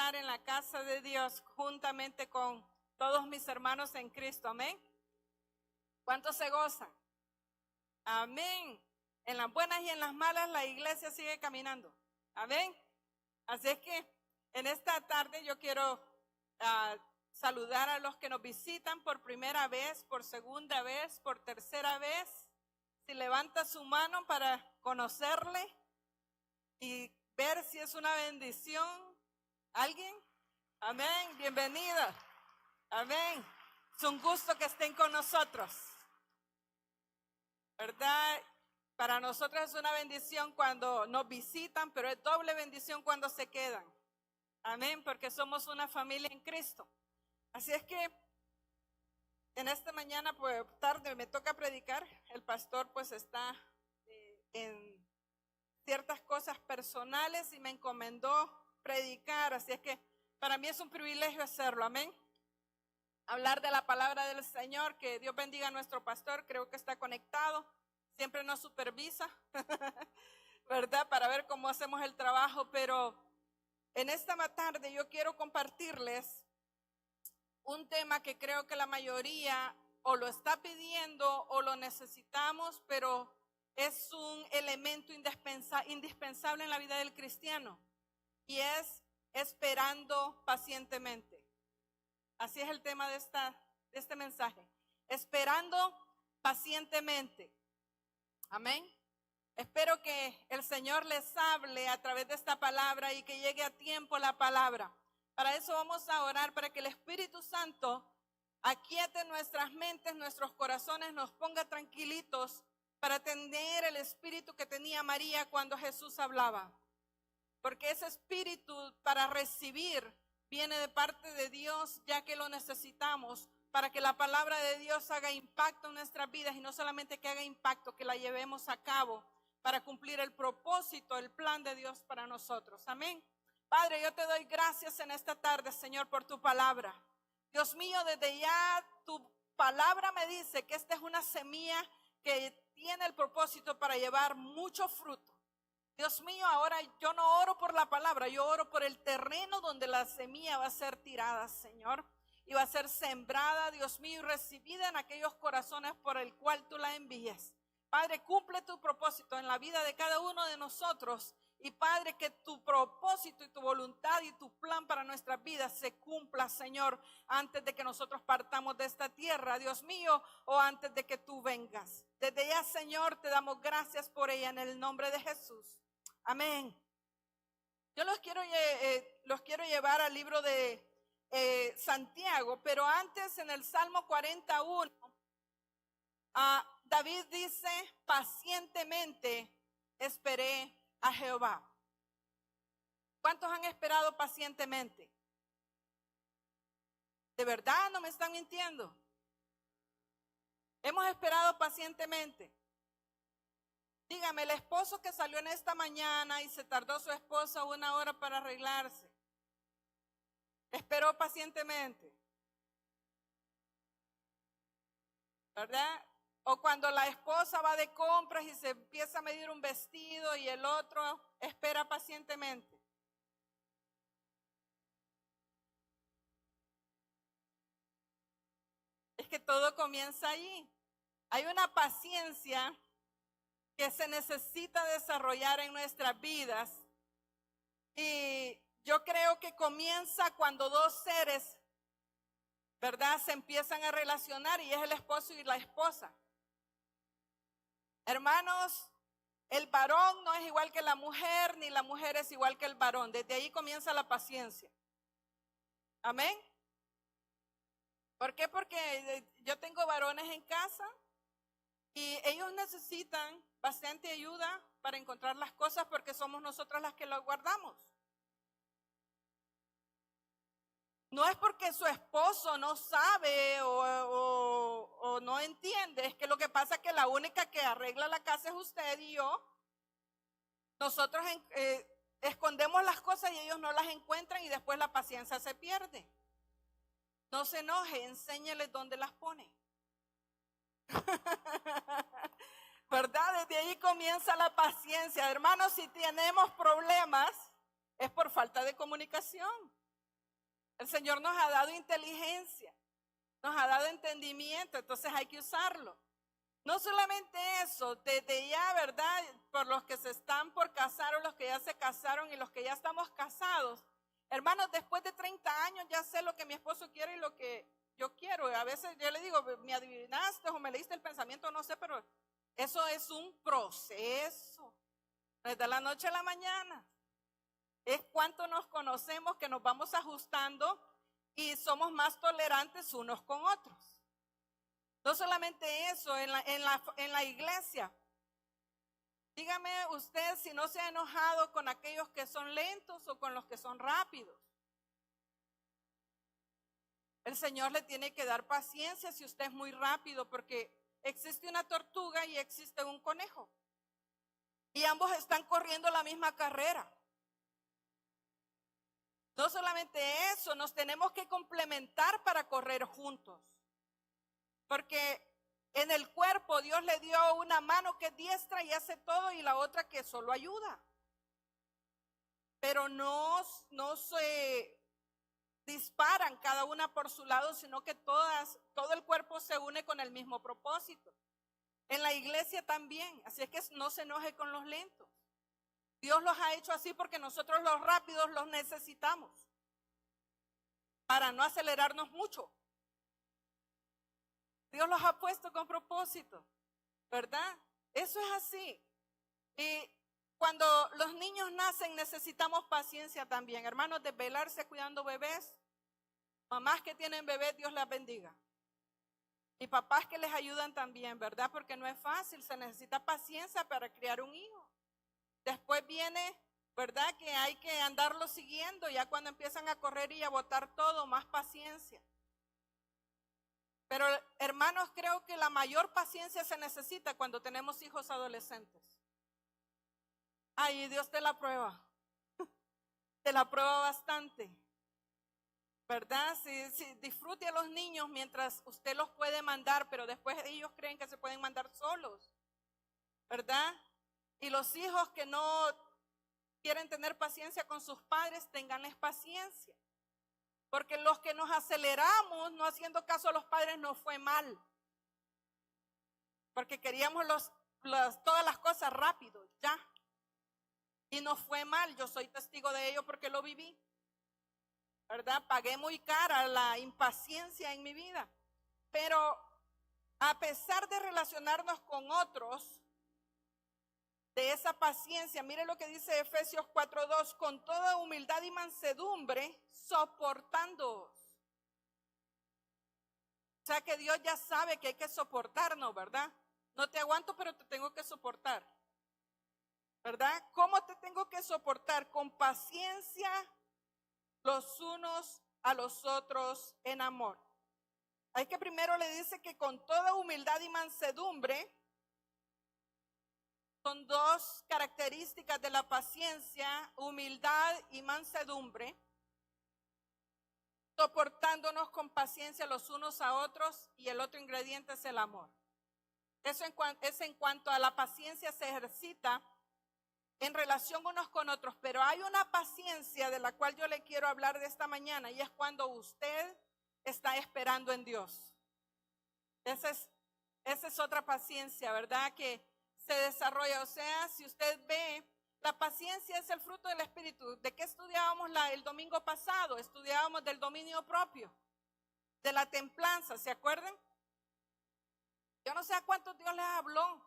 estar en la casa de Dios juntamente con todos mis hermanos en Cristo. Amén. ¿Cuántos se gozan? Amén. En las buenas y en las malas la iglesia sigue caminando. Amén. Así es que en esta tarde yo quiero saludar a los que nos visitan por primera vez, por segunda vez, por tercera vez. Si levanta su mano para conocerle y ver si es una bendición. ¿Alguien? Amén. Bienvenida. Amén. Es un gusto que estén con nosotros. ¿Verdad? Para nosotros es una bendición cuando nos visitan, pero es doble bendición cuando se quedan. Amén, porque somos una familia en Cristo. Así es que en esta mañana, pues tarde me toca predicar. El pastor pues está en ciertas cosas personales y me encomendó predicar. Así es que para mí es un privilegio hacerlo. Amén. Hablar de la palabra del Señor. Que Dios bendiga a nuestro pastor. Creo que está conectado. Siempre nos supervisa, ¿verdad? Para ver cómo hacemos el trabajo. Pero en esta tarde yo quiero compartirles un tema que creo que la mayoría o lo está pidiendo o lo necesitamos, pero es un elemento indispensable en la vida del cristiano. Y es esperando pacientemente. Así es el tema de este mensaje. Esperando pacientemente. Amén. Espero que el Señor les hable a través de esta palabra y que llegue a tiempo la palabra. Para eso vamos a orar, para que el Espíritu Santo aquiete nuestras mentes, nuestros corazones, nos ponga tranquilitos para tener el espíritu que tenía María cuando Jesús hablaba. Porque ese espíritu para recibir viene de parte de Dios, ya que lo necesitamos para que la palabra de Dios haga impacto en nuestras vidas, y no solamente que haga impacto, que la llevemos a cabo para cumplir el propósito, el plan de Dios para nosotros. Amén. Padre, yo te doy gracias en esta tarde, Señor, por tu palabra. Dios mío, desde ya tu palabra me dice que esta es una semilla que tiene el propósito para llevar mucho fruto. Dios mío, ahora yo no oro por la palabra, yo oro por el terreno donde la semilla va a ser tirada, Señor. Y va a ser sembrada, Dios mío, y recibida en aquellos corazones por el cual tú la envíes. Padre, cumple tu propósito en la vida de cada uno de nosotros. Y Padre, que tu propósito y tu voluntad y tu plan para nuestras vidas se cumpla, Señor, antes de que nosotros partamos de esta tierra, Dios mío, o antes de que tú vengas. Desde ya, Señor, te damos gracias por ella en el nombre de Jesús. Amén. Yo los quiero llevar al libro de Santiago, pero antes en el Salmo 41, David dice: pacientemente esperé a Jehová. ¿Cuántos han esperado pacientemente? ¿De verdad no me están mintiendo? Hemos esperado pacientemente. Dígame, el esposo que salió en esta mañana y se tardó su esposa 1 hora para arreglarse, esperó pacientemente, ¿verdad? O cuando la esposa va de compras y se empieza a medir un vestido y el otro espera pacientemente. Es que todo comienza allí. Hay una paciencia que se necesita desarrollar en nuestras vidas. Y yo creo que comienza cuando dos seres, ¿verdad?, se empiezan a relacionar, y es el esposo y la esposa. Hermanos, el varón no es igual que la mujer, ni la mujer es igual que el varón. Desde ahí comienza la paciencia. Amén. ¿Por qué? Porque yo tengo varones en casa y ellos necesitan bastante ayuda para encontrar las cosas, porque somos nosotras las que las guardamos. No es porque su esposo no sabe o no entiende, es que lo que pasa es que la única que arregla la casa es usted y yo. Nosotros escondemos las cosas y ellos no las encuentran, y después la paciencia se pierde. No se enoje, enséñele dónde las pone. ¿Verdad? Desde ahí comienza la paciencia. Hermanos, si tenemos problemas, es por falta de comunicación. El Señor nos ha dado inteligencia, nos ha dado entendimiento, entonces hay que usarlo. No solamente eso, desde ya, ¿verdad? Por los que se están por casar o los que ya se casaron y los que ya estamos casados. Hermanos, después de 30 años ya sé lo que mi esposo quiere y lo que yo quiero. A veces yo le digo, me adivinaste o me leíste el pensamiento, no sé, pero eso es un proceso. No es de la noche a la mañana. Es cuánto nos conocemos que nos vamos ajustando y somos más tolerantes unos con otros. No solamente eso, en la iglesia. Dígame usted si no se ha enojado con aquellos que son lentos o con los que son rápidos. El Señor le tiene que dar paciencia si usted es muy rápido, porque existe una tortuga y existe un conejo. Y ambos están corriendo la misma carrera. No solamente eso, nos tenemos que complementar para correr juntos. Porque en el cuerpo Dios le dio una mano que es diestra y hace todo y la otra que solo ayuda. Pero no se disparan cada una por su lado, sino que todo el cuerpo se une con el mismo propósito. En la iglesia también, así es que no se enoje con los lentos. Dios los ha hecho así porque nosotros los rápidos los necesitamos para no acelerarnos mucho. Dios los ha puesto con propósito, ¿verdad? Eso es así. Y cuando los niños nacen necesitamos paciencia también. Hermanos, desvelarse cuidando bebés. Mamás que tienen bebés, Dios las bendiga. Y papás que les ayudan también, ¿verdad? Porque no es fácil, se necesita paciencia para criar un hijo. Después viene, ¿verdad? Que hay que andarlo siguiendo, ya cuando empiezan a correr y a botar todo, más paciencia. Pero hermanos, creo que la mayor paciencia se necesita cuando tenemos hijos adolescentes. Ay, Dios te la prueba. Te la prueba bastante. ¿Verdad? Si disfrute a los niños mientras usted los puede mandar, pero después ellos creen que se pueden mandar solos. ¿Verdad? Y los hijos que no quieren tener paciencia con sus padres, tenganles paciencia. Porque los que nos aceleramos no haciendo caso a los padres nos fue mal. Porque queríamos todas las cosas rápido, ya. Y nos fue mal, yo soy testigo de ello porque lo viví. ¿Verdad? Pagué muy cara la impaciencia en mi vida. Pero a pesar de relacionarnos con otros, de esa paciencia, mire lo que dice Efesios 4:2, con toda humildad y mansedumbre, soportándoos. O sea que Dios ya sabe que hay que soportarnos, ¿verdad? No te aguanto, pero te tengo que soportar. ¿Verdad? ¿Cómo te tengo que soportar? Con paciencia los unos a los otros en amor. Hay que primero le dice que con toda humildad y mansedumbre, son dos características de la paciencia, humildad y mansedumbre, soportándonos con paciencia los unos a otros, y el otro ingrediente es el amor. Eso es en cuanto a la paciencia se ejercita en relación unos con otros, pero hay una paciencia de la cual yo le quiero hablar de esta mañana, y es cuando usted está esperando en Dios. Esa es otra paciencia, ¿verdad? Que se desarrolla. O sea, si usted ve, la paciencia es el fruto del Espíritu. ¿De qué estudiábamos el domingo pasado? Estudiábamos del dominio propio, de la templanza, ¿se acuerdan? Yo no sé a cuántos Dios les habló,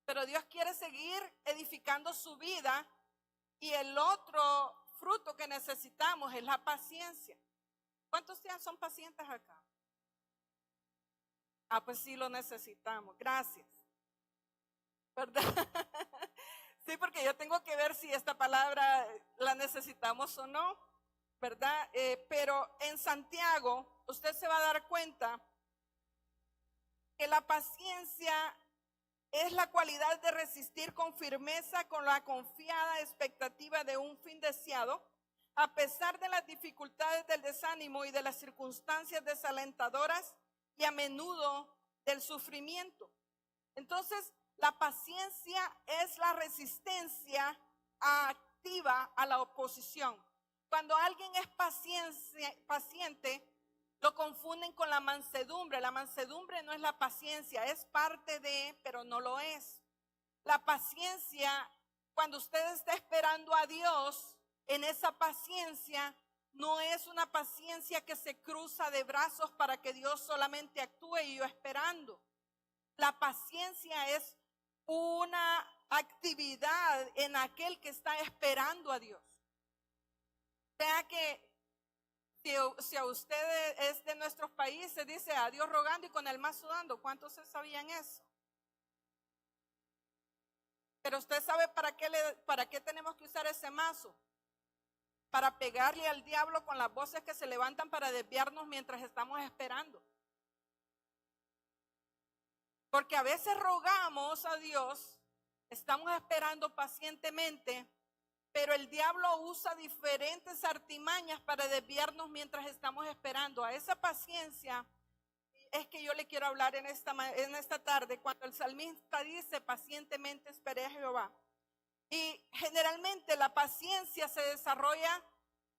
pero Dios quiere seguir edificando su vida, y el otro fruto que necesitamos es la paciencia. ¿Cuántos son pacientes acá? Ah, pues sí lo necesitamos. Gracias. ¿Verdad? Sí, porque yo tengo que ver si esta palabra la necesitamos o no, ¿verdad? Pero en Santiago usted se va a dar cuenta que la paciencia es la cualidad de resistir con firmeza, con la confiada expectativa de un fin deseado, a pesar de las dificultades del desánimo y de las circunstancias desalentadoras y a menudo del sufrimiento. Entonces, la paciencia es la resistencia activa a la oposición. Cuando alguien es paciente, lo confunden con la mansedumbre. La mansedumbre no es la paciencia, es parte de, pero no lo es. La paciencia, cuando usted está esperando a Dios, en esa paciencia, no es una paciencia que se cruza de brazos para que Dios solamente actúe y yo esperando. La paciencia es una actividad en aquel que está esperando a Dios. O sea que si a usted es de nuestros países, dice a Dios rogando y con el mazo dando. ¿Cuántos se sabían eso? Pero usted sabe para qué tenemos que usar ese mazo. Para pegarle al diablo con las voces que se levantan para desviarnos mientras estamos esperando. Porque a veces rogamos a Dios, estamos esperando pacientemente, pero el diablo usa diferentes artimañas para desviarnos mientras estamos esperando. A esa paciencia es que yo le quiero hablar en esta tarde, cuando el salmista dice, pacientemente esperé a Jehová. Y generalmente la paciencia se desarrolla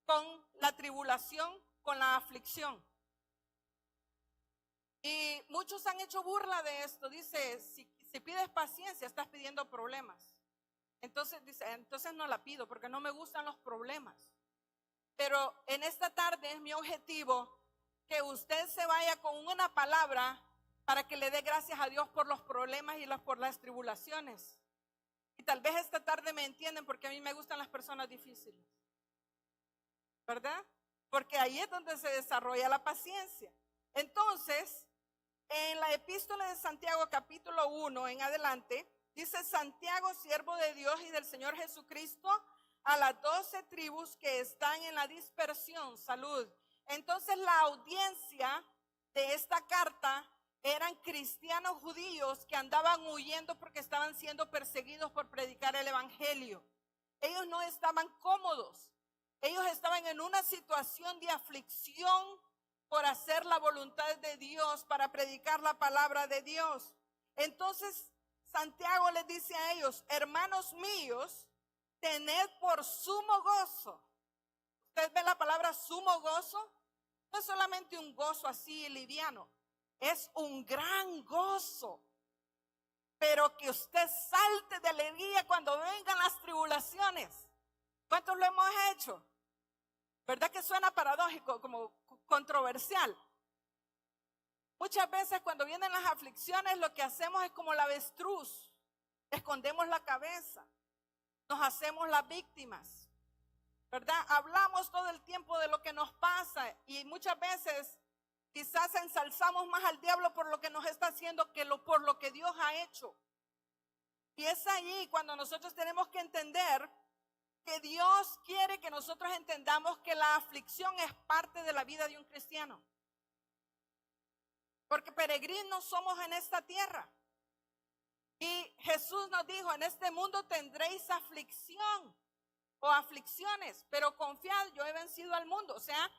con la tribulación, con la aflicción. Y muchos han hecho burla de esto. Dice, si pides paciencia, estás pidiendo problemas. Entonces dice, entonces no la pido porque no me gustan los problemas. Pero en esta tarde es mi objetivo que usted se vaya con una palabra para que le dé gracias a Dios por los problemas y por las tribulaciones. Y tal vez esta tarde me entienden porque a mí me gustan las personas difíciles, ¿verdad? Porque ahí es donde se desarrolla la paciencia. Entonces, en la epístola de Santiago capítulo 1 en adelante, dice: Santiago, siervo de Dios y del Señor Jesucristo, a las 12 tribus que están en la dispersión, salud. Entonces la audiencia de esta carta eran cristianos judíos que andaban huyendo porque estaban siendo perseguidos por predicar el evangelio. Ellos no estaban cómodos. Ellos estaban en una situación de aflicción por hacer la voluntad de Dios, para predicar la palabra de Dios. Entonces Santiago les dice a ellos: hermanos míos, tened por sumo gozo. ¿Usted ve la palabra sumo gozo? No es solamente un gozo así liviano, es un gran gozo. Pero que usted salte de alegría cuando vengan las tribulaciones. ¿Cuántos lo hemos hecho? ¿Verdad que suena paradójico, como controversial? Muchas veces cuando vienen las aflicciones, lo que hacemos es como la avestruz: escondemos la cabeza, nos hacemos las víctimas, ¿verdad? Hablamos todo el tiempo de lo que nos pasa y muchas veces quizás ensalzamos más al diablo por lo que nos está haciendo que por lo que Dios ha hecho. Y es ahí cuando nosotros tenemos que entender que Dios quiere que nosotros entendamos que la aflicción es parte de la vida de un cristiano. Porque peregrinos somos en esta tierra. Y Jesús nos dijo: en este mundo tendréis aflicción o aflicciones, pero confiad, yo he vencido al mundo. O sea,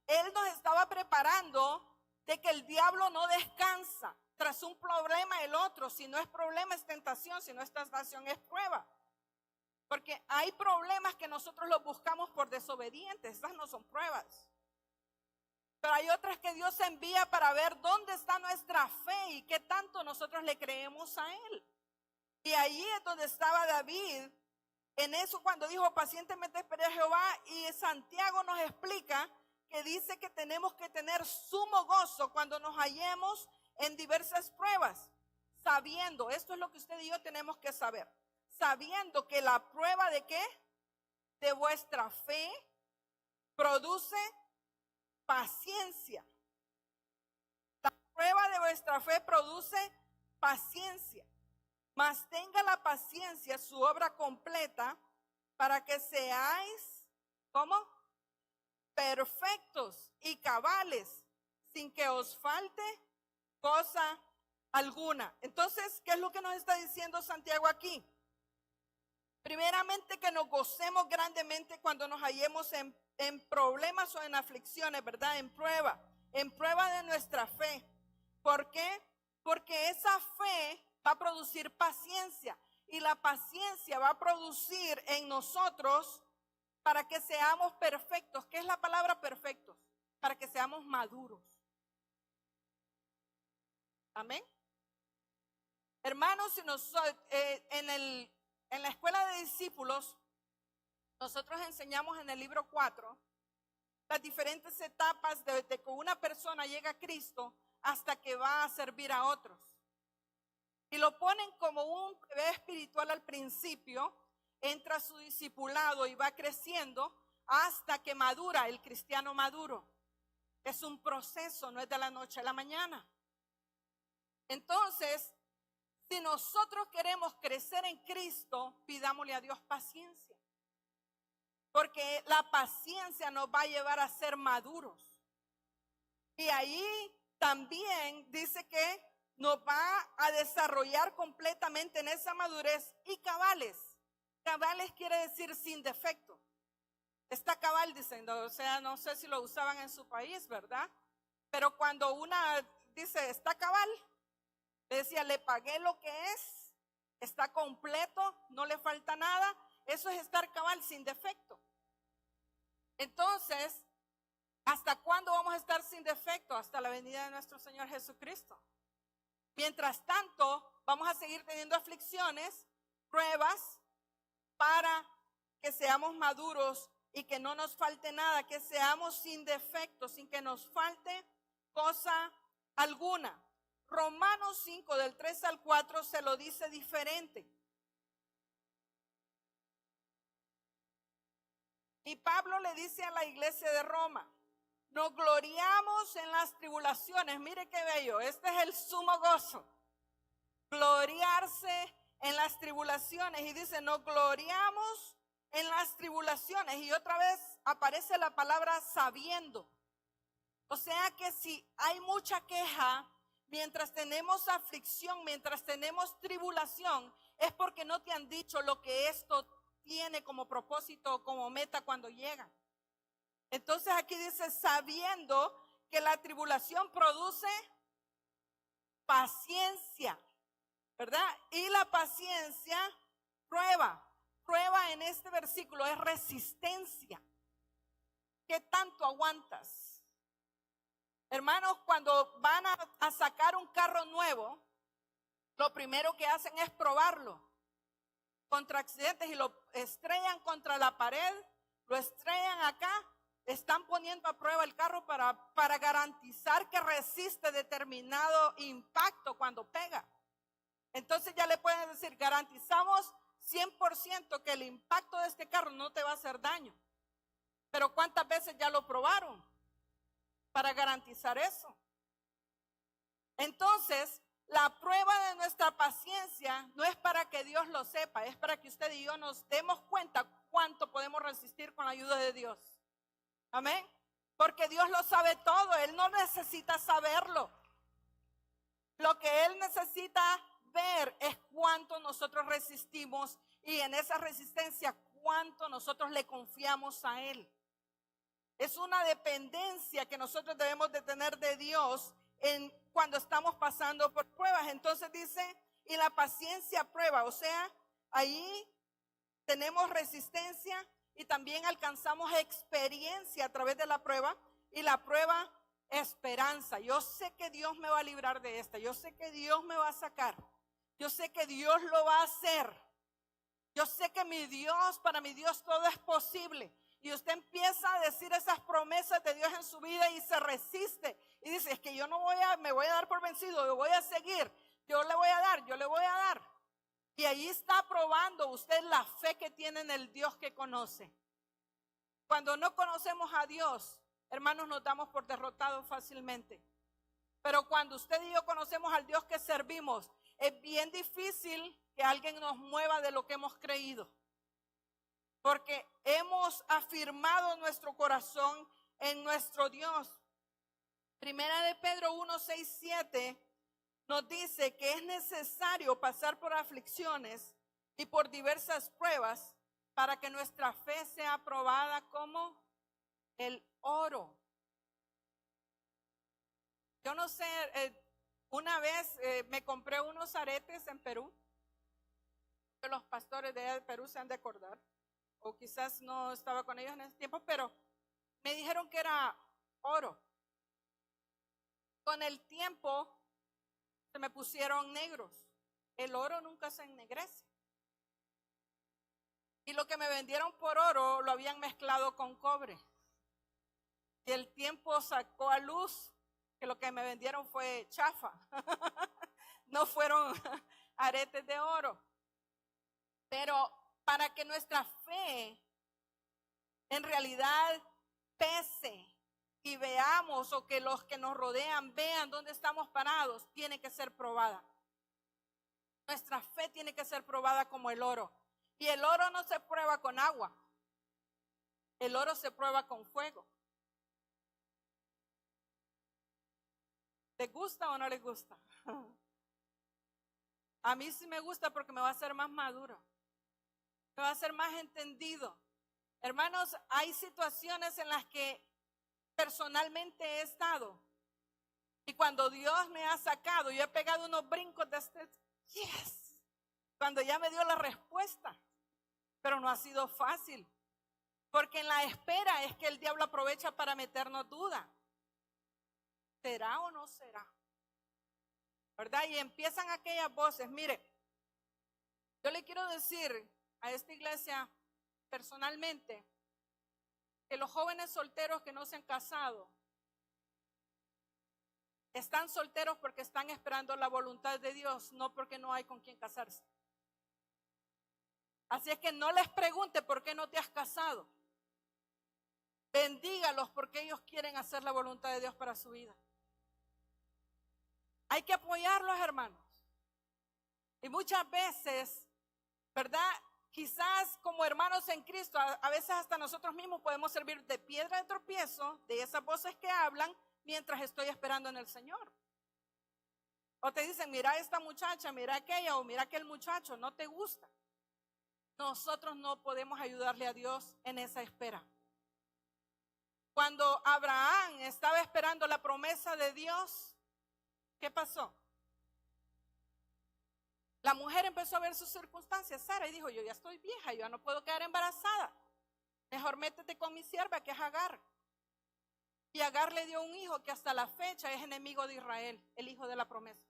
Él nos estaba preparando de que el diablo no descansa tras un problema el otro. Si no es problema es tentación, si no es tentación es prueba. Porque hay problemas que nosotros los buscamos por desobedientes, esas no son pruebas. Pero hay otras que Dios envía para ver dónde está nuestra fe y qué tanto nosotros le creemos a Él. Y ahí es donde estaba David, en eso cuando dijo: pacientemente esperé a Jehová. Y Santiago nos explica que dice que tenemos que tener sumo gozo cuando nos hallemos en diversas pruebas, sabiendo, esto es lo que usted y yo tenemos que saber, sabiendo que la prueba de ¿qué? De vuestra fe produce paciencia. La prueba de vuestra fe produce paciencia. Mas tenga la paciencia su obra completa, para que seáis, ¿cómo? Perfectos y cabales, sin que os falte cosa alguna. Entonces, ¿qué es lo que nos está diciendo Santiago aquí? Primeramente, que nos gocemos grandemente cuando nos hallemos en problemas o en aflicciones, ¿verdad? En prueba de nuestra fe. ¿Por qué? Porque esa fe va a producir paciencia, y la paciencia va a producir en nosotros para que seamos perfectos. ¿Qué es la palabra perfectos? Para que seamos maduros. Amén. Hermanos, en la escuela de discípulos, nosotros enseñamos en el libro 4 las diferentes etapas de que una persona llega a Cristo hasta que va a servir a otros. Y lo ponen como un bebé espiritual al principio, entra a su discipulado y va creciendo hasta que madura, el cristiano maduro. Es un proceso, no es de la noche a la mañana. Entonces, si nosotros queremos crecer en Cristo, pidámosle a Dios paciencia. Porque la paciencia nos va a llevar a ser maduros. Y ahí también dice que nos va a desarrollar completamente en esa madurez y cabales. Cabales quiere decir sin defecto. Está cabal diciendo, o sea, no sé si lo usaban en su país, ¿verdad? Pero cuando una dice está cabal, decía, le pagué lo que es, está completo, no le falta nada. Eso es estar cabal, sin defecto. Entonces, ¿hasta cuándo vamos a estar sin defecto? Hasta la venida de nuestro Señor Jesucristo. Mientras tanto, vamos a seguir teniendo aflicciones, pruebas, para que seamos maduros y que no nos falte nada, que seamos sin defecto, sin que nos falte cosa alguna. Romanos 5, del 3 al 4, se lo dice diferente. Y Pablo le dice a la iglesia de Roma, nos gloriamos en las tribulaciones. Mire qué bello, este es el sumo gozo. Gloriarse en las tribulaciones. Y dice, nos gloriamos en las tribulaciones. Y otra vez aparece la palabra sabiendo. O sea que si hay mucha queja, mientras tenemos aflicción, mientras tenemos tribulación, es porque no te han dicho lo que esto tiene como propósito o como meta cuando llegan. Entonces aquí dice, sabiendo que la tribulación produce paciencia, ¿verdad? Y la paciencia prueba. Prueba en este versículo es resistencia. ¿Qué tanto aguantas? Hermanos, cuando van a sacar un carro nuevo, lo primero que hacen es probarlo contra accidentes y lo estrellan contra la pared, lo estrellan acá, están poniendo a prueba el carro para garantizar que resiste determinado impacto cuando pega. Entonces ya le pueden decir, garantizamos 100% que el impacto de este carro no te va a hacer daño. Pero ¿cuántas veces ya lo probaron para garantizar eso? Entonces, la prueba de nuestra paciencia no es para que Dios lo sepa, es para que usted y yo nos demos cuenta cuánto podemos resistir con la ayuda de Dios. Amén. Porque Dios lo sabe todo, Él no necesita saberlo. Lo que Él necesita ver es cuánto nosotros resistimos y en esa resistencia cuánto nosotros le confiamos a Él. Es una dependencia que nosotros debemos de tener de Dios cuando estamos pasando por pruebas. Entonces dice, y la paciencia prueba, o sea, ahí tenemos resistencia y también alcanzamos experiencia a través de la prueba, y la prueba esperanza. Yo sé que Dios me va a librar de esta, yo sé que Dios me va a sacar, yo sé que Dios lo va a hacer, yo sé que para mi Dios todo es posible. Y usted empieza a decir esas promesas de Dios en su vida y se resiste. Y dice, es que yo no me voy a dar por vencido, yo voy a seguir, yo le voy a dar. Y ahí está probando usted la fe que tiene en el Dios que conoce. Cuando no conocemos a Dios, hermanos, nos damos por derrotados fácilmente. Pero cuando usted y yo conocemos al Dios que servimos, es bien difícil que alguien nos mueva de lo que hemos creído. Porque hemos afirmado nuestro corazón en nuestro Dios. Primera de Pedro 1, 6, 7 nos dice que es necesario pasar por aflicciones y por diversas pruebas para que nuestra fe sea aprobada como el oro. Yo no sé, una vez me compré unos aretes en Perú, que los pastores de Perú se han de acordar. o quizás no estaba con ellos en ese tiempo, pero me dijeron que era oro. Con el tiempo se me pusieron negros. El oro nunca se ennegrece. Y lo que me vendieron por oro lo habían mezclado con cobre. Y el tiempo sacó a luz que lo que me vendieron fue chafa. No fueron aretes de oro. Pero para que nuestra fe en realidad pese y veamos, o que los que nos rodean vean dónde estamos parados, tiene que ser probada. Nuestra fe tiene que ser probada como el oro. Y el oro no se prueba con agua. El oro se prueba con fuego. ¿Les gusta o no les gusta? A mí sí me gusta porque me va a hacer más maduro. Me va a hacer más entendido. Hermanos, hay situaciones en las que personalmente he estado. Y cuando Dios me ha sacado, yo he pegado unos brincos de este, yes, cuando ya me dio la respuesta. Pero no ha sido fácil. Porque en la espera es que el diablo aprovecha para meternos duda. ¿Será o no será? ¿Verdad? Y empiezan aquellas voces. Mire, yo le quiero decir a esta iglesia personalmente que los jóvenes solteros que no se han casado están solteros porque están esperando la voluntad de Dios, no porque no hay con quien casarse. Así es que no les pregunte por qué no te has casado. Bendígalos porque ellos quieren hacer la voluntad de Dios para su vida. Hay que apoyarlos, hermanos. Y muchas veces, ¿verdad? Quizás como hermanos en Cristo, a veces hasta nosotros mismos podemos servir de piedra de tropiezo de esas voces que hablan mientras estoy esperando en el Señor. O te dicen, mira esta muchacha, mira aquella, o mira aquel muchacho, no te gusta. Nosotros no podemos ayudarle a Dios en esa espera. Cuando Abraham estaba esperando la promesa de Dios, ¿qué pasó? La mujer empezó a ver sus circunstancias, Sara, y dijo, yo ya estoy vieja, yo ya no puedo quedar embarazada. Mejor métete con mi sierva, que es Agar. Y Agar le dio un hijo que hasta la fecha es enemigo de Israel, el hijo de la promesa.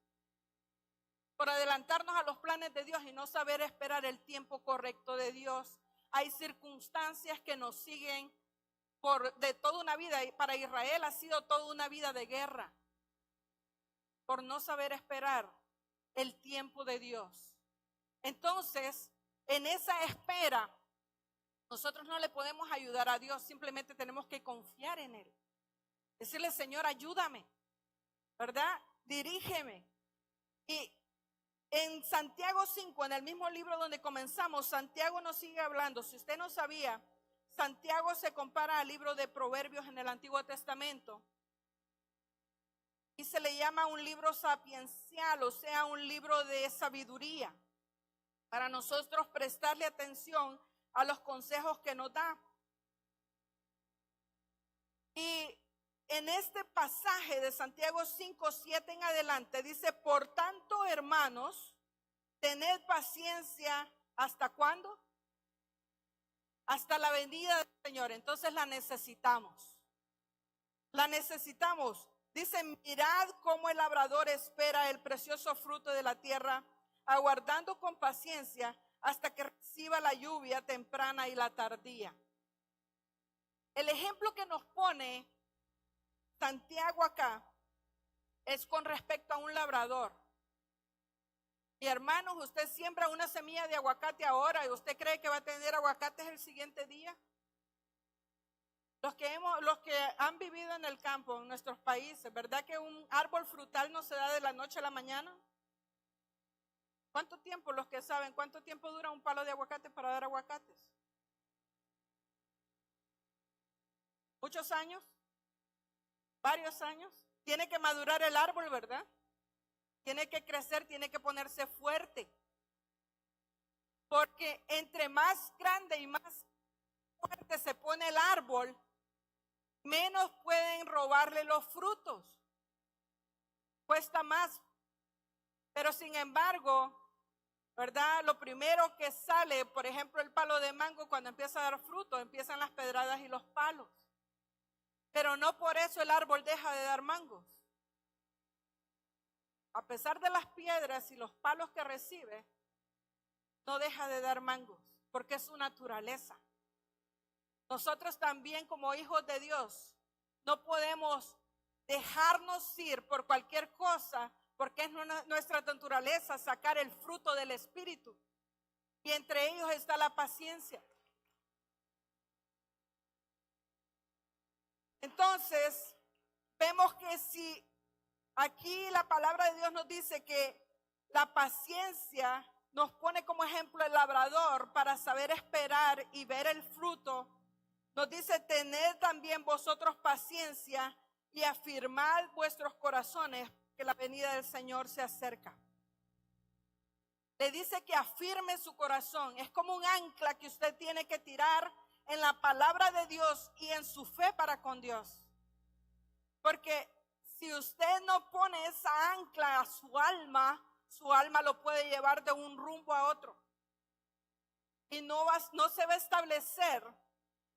Por adelantarnos a los planes de Dios y no saber esperar el tiempo correcto de Dios. Hay circunstancias que nos siguen de toda una vida. Y para Israel ha sido toda una vida de guerra. Por no saber esperar el tiempo de Dios. Entonces, en esa espera, nosotros no le podemos ayudar a Dios. Simplemente tenemos que confiar en Él. Decirle, Señor, ayúdame, ¿verdad? Dirígeme. Y en Santiago 5, en el mismo libro donde comenzamos, Santiago nos sigue hablando. Si usted no sabía, Santiago se compara al libro de Proverbios en el Antiguo Testamento. Y se le llama un libro sapiencial, o sea, un libro de sabiduría. Para nosotros prestarle atención a los consejos que nos da. Y en este pasaje de Santiago 5, 7 en adelante dice, por tanto, hermanos, tened paciencia, ¿hasta cuándo? Hasta la venida del Señor. Entonces la necesitamos. La necesitamos. Dice, mirad cómo el labrador espera el precioso fruto de la tierra, aguardando con paciencia hasta que reciba la lluvia temprana y la tardía. El ejemplo que nos pone Santiago acá es con respecto a un labrador. Y hermanos, usted siembra una semilla de aguacate ahora y usted cree que va a tener aguacates el siguiente día. Los que han vivido en el campo, en nuestros países, ¿verdad que un árbol frutal no se da de la noche a la mañana? ¿Cuánto tiempo, los que saben, cuánto tiempo dura un palo de aguacate para dar aguacates? ¿Muchos años? ¿Varios años? Tiene que madurar el árbol, ¿verdad? Tiene que crecer, tiene que ponerse fuerte. Porque entre más grande y más fuerte se pone el árbol, menos pueden robarle los frutos. Cuesta más. Pero sin embargo, ¿verdad? Lo primero que sale, por ejemplo, el palo de mango, cuando empieza a dar fruto, empiezan las pedradas y los palos. Pero no por eso el árbol deja de dar mangos. A pesar de las piedras y los palos que recibe, no deja de dar mangos, porque es su naturaleza. Nosotros también, como hijos de Dios, no podemos dejarnos ir por cualquier cosa, porque es nuestra naturaleza sacar el fruto del Espíritu. Y entre ellos está la paciencia. Entonces, vemos que si aquí la palabra de Dios nos dice que la paciencia nos pone como ejemplo el labrador para saber esperar y ver el fruto, nos dice: tened también vosotros paciencia y afirmad vuestros corazones, que la venida del Señor se acerca. Le dice que afirme su corazón. Es como un ancla que usted tiene que tirar en la palabra de Dios y en su fe para con Dios. Porque si usted no pone esa ancla a su alma lo puede llevar de un rumbo a otro. Y no se va a establecer.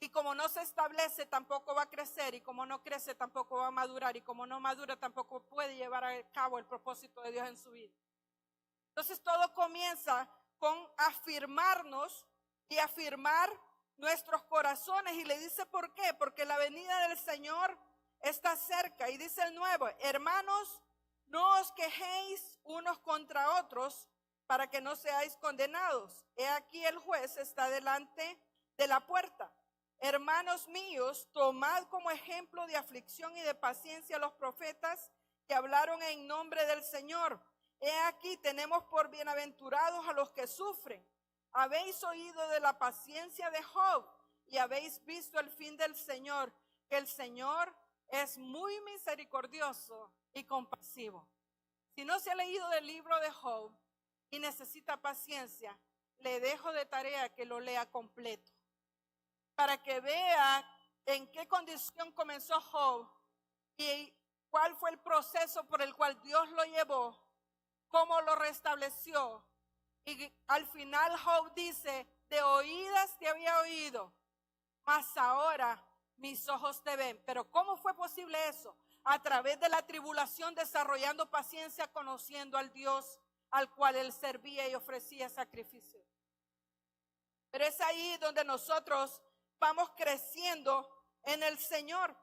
Y como no se establece, tampoco va a crecer. Y como no crece, tampoco va a madurar. Y como no madura, tampoco puede llevar a cabo el propósito de Dios en su vida. Entonces todo comienza con afirmarnos y afirmar nuestros corazones. Y le dice ¿por qué? Porque la venida del Señor está cerca. Y dice el 9: hermanos, no os quejéis unos contra otros para que no seáis condenados. He aquí el juez está delante de la puerta. Hermanos míos, tomad como ejemplo de aflicción y de paciencia a los profetas que hablaron en nombre del Señor. He aquí tenemos por bienaventurados a los que sufren. Habéis oído de la paciencia de Job y habéis visto el fin del Señor, que el Señor es muy misericordioso y compasivo. Si no se ha leído del libro de Job y necesita paciencia, le dejo de tarea que lo lea completo, para que vea en qué condición comenzó Job y cuál fue el proceso por el cual Dios lo llevó, cómo lo restableció. Y al final Job dice: de oídas te había oído, mas ahora mis ojos te ven. Pero ¿cómo fue posible eso? A través de la tribulación, desarrollando paciencia, conociendo al Dios al cual él servía y ofrecía sacrificio. Pero es ahí donde nosotros vamos creciendo en el Señor.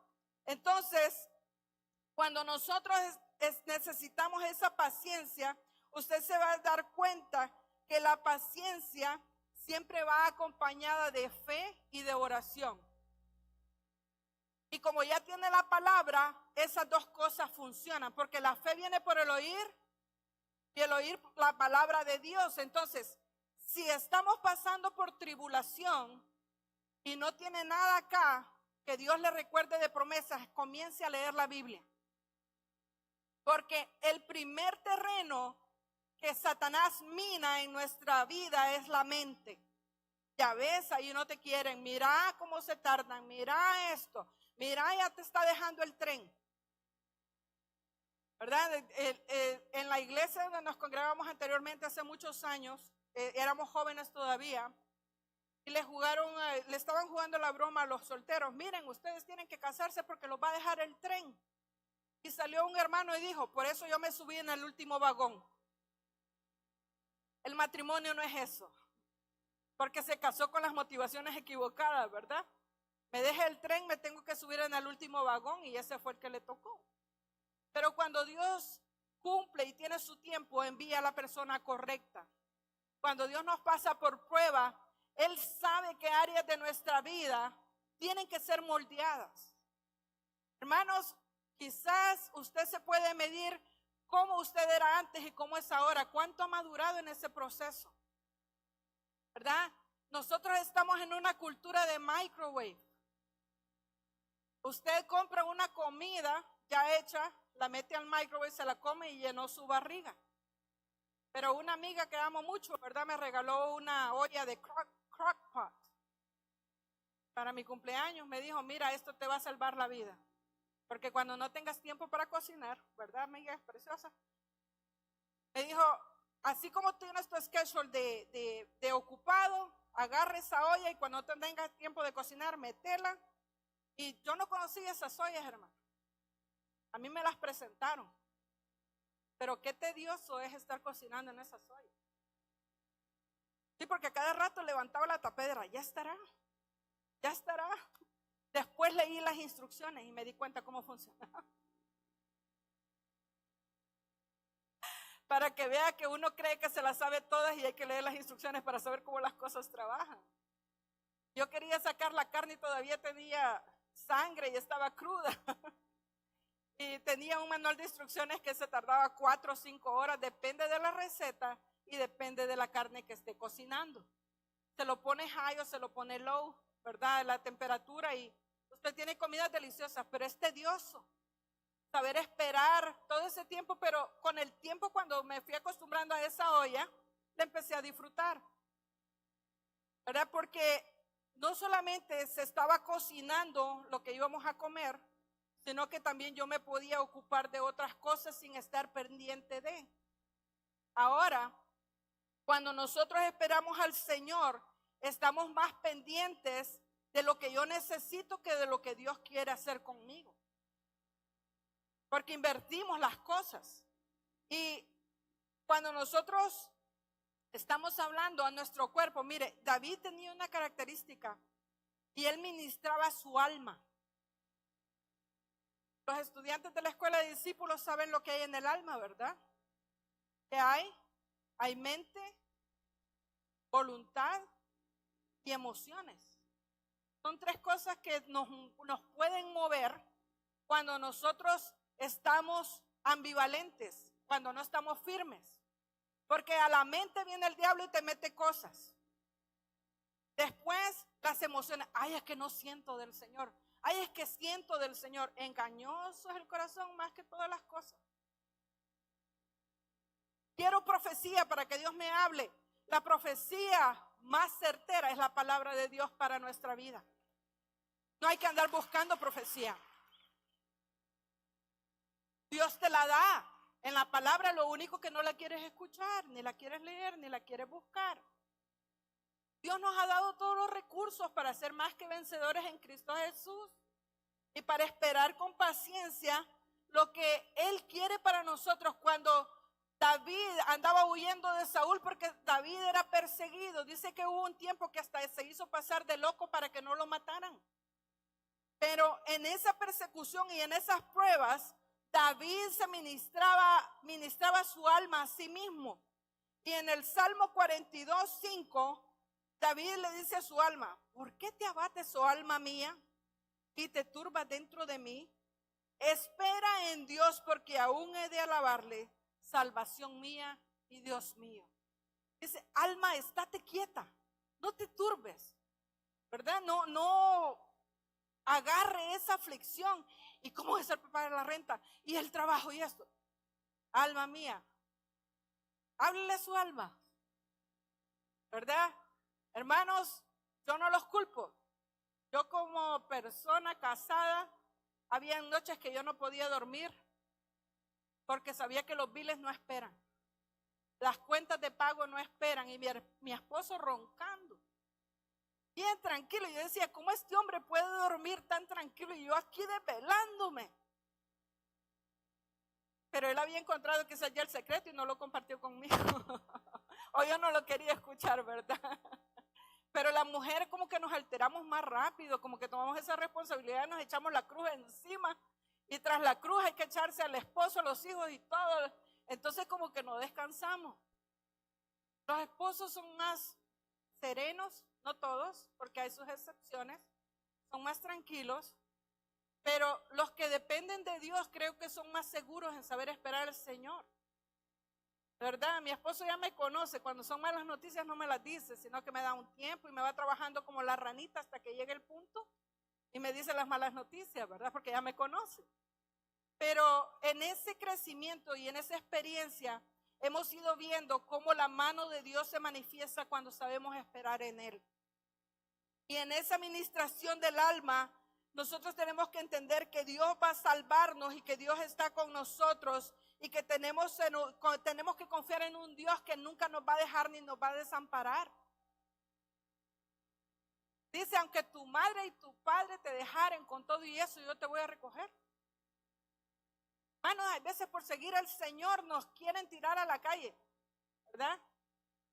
Entonces, cuando nosotros necesitamos esa paciencia, usted se va a dar cuenta que la paciencia siempre va acompañada de fe y de oración. Y como ya tiene la palabra, esas dos cosas funcionan, porque la fe viene por el oír y el oír la palabra de Dios. Entonces, si estamos pasando por tribulación y no tiene nada acá que Dios le recuerde de promesas, comience a leer la Biblia. Porque el primer terreno que Satanás mina en nuestra vida es la mente. Ya ves, ahí no te quieren. Mira cómo se tardan, mira esto, mira, ya te está dejando el tren. ¿Verdad? En la iglesia donde nos congregamos anteriormente hace muchos años, éramos jóvenes todavía, y le estaban jugando la broma a los solteros: miren, ustedes tienen que casarse porque los va a dejar el tren. Y salió un hermano y dijo: por eso yo me subí en el último vagón. El matrimonio no es eso, porque se casó con las motivaciones equivocadas, ¿verdad? Me deja el tren, me tengo que subir en el último vagón, y ese fue el que le tocó. Pero cuando Dios cumple y tiene su tiempo, envía a la persona correcta. Cuando Dios nos pasa por prueba, Él sabe qué áreas de nuestra vida tienen que ser moldeadas. Hermanos, quizás usted se puede medir cómo usted era antes y cómo es ahora, cuánto ha madurado en ese proceso, ¿verdad? Nosotros estamos en una cultura de microwave. Usted compra una comida ya hecha, la mete al microwave, se la come y llenó su barriga. Pero una amiga que amo mucho, ¿verdad?, me regaló una olla de crock-pot para mi cumpleaños. Me dijo: mira, esto te va a salvar la vida, porque cuando no tengas tiempo para cocinar, ¿verdad, amiga preciosa? Me dijo: así como tienes tu schedule de ocupado, agarra esa olla y cuando tengas tiempo de cocinar, metela. Y yo no conocía esas ollas, hermano. A mí me las presentaron. Pero qué tedioso es estar cocinando en esas ollas. Sí, porque a cada rato levantaba la tapedra. Ya estará. Ya estará. Después leí las instrucciones y me di cuenta cómo funcionaba. Para que vea que uno cree que se las sabe todas y hay que leer las instrucciones para saber cómo las cosas trabajan. Yo quería sacar la carne y todavía tenía sangre y estaba cruda. Y tenía un manual de instrucciones que se tardaba 4 o 5 horas, depende de la receta y depende de la carne que esté cocinando. Se lo pone high o se lo pone low, ¿verdad? La temperatura, y usted tiene comidas deliciosas, pero es tedioso saber esperar todo ese tiempo. Pero con el tiempo, cuando me fui acostumbrando a esa olla, la empecé a disfrutar, ¿verdad? Porque no solamente se estaba cocinando lo que íbamos a comer, sino que también yo me podía ocupar de otras cosas sin estar pendiente de. Ahora, cuando nosotros esperamos al Señor, estamos más pendientes de lo que yo necesito que de lo que Dios quiere hacer conmigo. Porque invertimos las cosas. Y cuando nosotros estamos hablando a nuestro cuerpo, mire, David tenía una característica y él ministraba su alma. Los estudiantes de la escuela de discípulos saben lo que hay en el alma, ¿verdad? ¿Qué hay? Hay mente, voluntad y emociones. Son 3 cosas que nos pueden mover cuando nosotros estamos ambivalentes, cuando no estamos firmes. Porque a la mente viene el diablo y te mete cosas. Después las emociones. Ay, es que no siento del Señor. Ay, es que siento del Señor. Engañoso es el corazón más que todas las cosas. Quiero profecía para que Dios me hable. La profecía más certera es la palabra de Dios para nuestra vida. No hay que andar buscando profecía. Dios te la da. En la palabra lo único que no la quieres escuchar, ni la quieres leer, ni la quieres buscar. Dios nos ha dado todos los recursos para ser más que vencedores en Cristo Jesús y para esperar con paciencia lo que Él quiere para nosotros. Cuando David andaba huyendo de Saúl porque David era perseguido, dice que hubo un tiempo que hasta se hizo pasar de loco para que no lo mataran. Pero en esa persecución y en esas pruebas, David se ministraba su alma a sí mismo. Y en el Salmo 42:5, David le dice a su alma: ¿por qué te abates, oh alma mía, y te turbas dentro de mí? Espera en Dios, porque aún he de alabarle, salvación mía y Dios mío. Dice: alma, estate quieta, no te turbes, ¿verdad? No agarre esa aflicción. ¿Y cómo es el pagar la renta? Y el trabajo y esto. Alma mía, háblele a su alma, ¿verdad? Hermanos, yo no los culpo. Yo como persona casada, había noches que yo no podía dormir porque sabía que los biles no esperan. Las cuentas de pago no esperan. Y mi esposo roncando. Bien tranquilo. Yo decía: ¿cómo este hombre puede dormir tan tranquilo? Y yo aquí desvelándome. Pero él había encontrado que ese ya el secreto y no lo compartió conmigo. O yo no lo quería escuchar, ¿verdad? Pero la mujer como que nos alteramos más rápido, como que tomamos esa responsabilidad, nos echamos la cruz encima. Y tras la cruz hay que echarse al esposo, a los hijos y todo. Entonces como que no descansamos. Los esposos son más serenos, no todos, porque hay sus excepciones, son más tranquilos, pero los que dependen de Dios creo que son más seguros en saber esperar al Señor, ¿verdad? Mi esposo ya me conoce, cuando son malas noticias no me las dice, sino que me da un tiempo y me va trabajando como la ranita hasta que llegue el punto y me dice las malas noticias, ¿verdad? Porque ya me conoce. Pero en ese crecimiento y en esa experiencia hemos ido viendo cómo la mano de Dios se manifiesta cuando sabemos esperar en Él. Y en esa administración del alma, nosotros tenemos que entender que Dios va a salvarnos y que Dios está con nosotros y que tenemos que confiar en un Dios que nunca nos va a dejar ni nos va a desamparar. Dice, aunque tu madre y tu padre te dejaren con todo y eso, yo te voy a recoger. Hermanos, a veces por seguir al Señor nos quieren tirar a la calle, ¿verdad?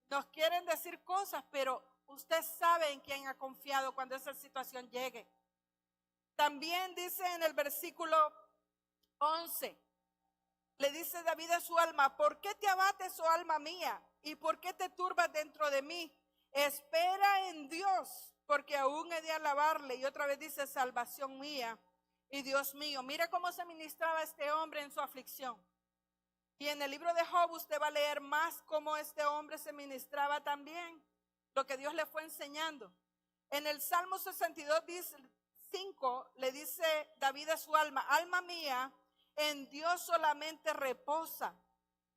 Nos quieren decir cosas, pero usted sabe en quién ha confiado cuando esa situación llegue. También dice en el versículo 11, le dice David a su alma, ¿por qué te abates, oh alma mía? ¿Y por qué te turbas dentro de mí? Espera en Dios, porque aún he de alabarle. Y otra vez dice, salvación mía y Dios mío. Mira cómo se ministraba este hombre en su aflicción. Y en el libro de Job usted va a leer más cómo este hombre se ministraba también, lo que Dios le fue enseñando. En el Salmo 62:5 le dice David a su alma, alma mía, en Dios solamente reposa,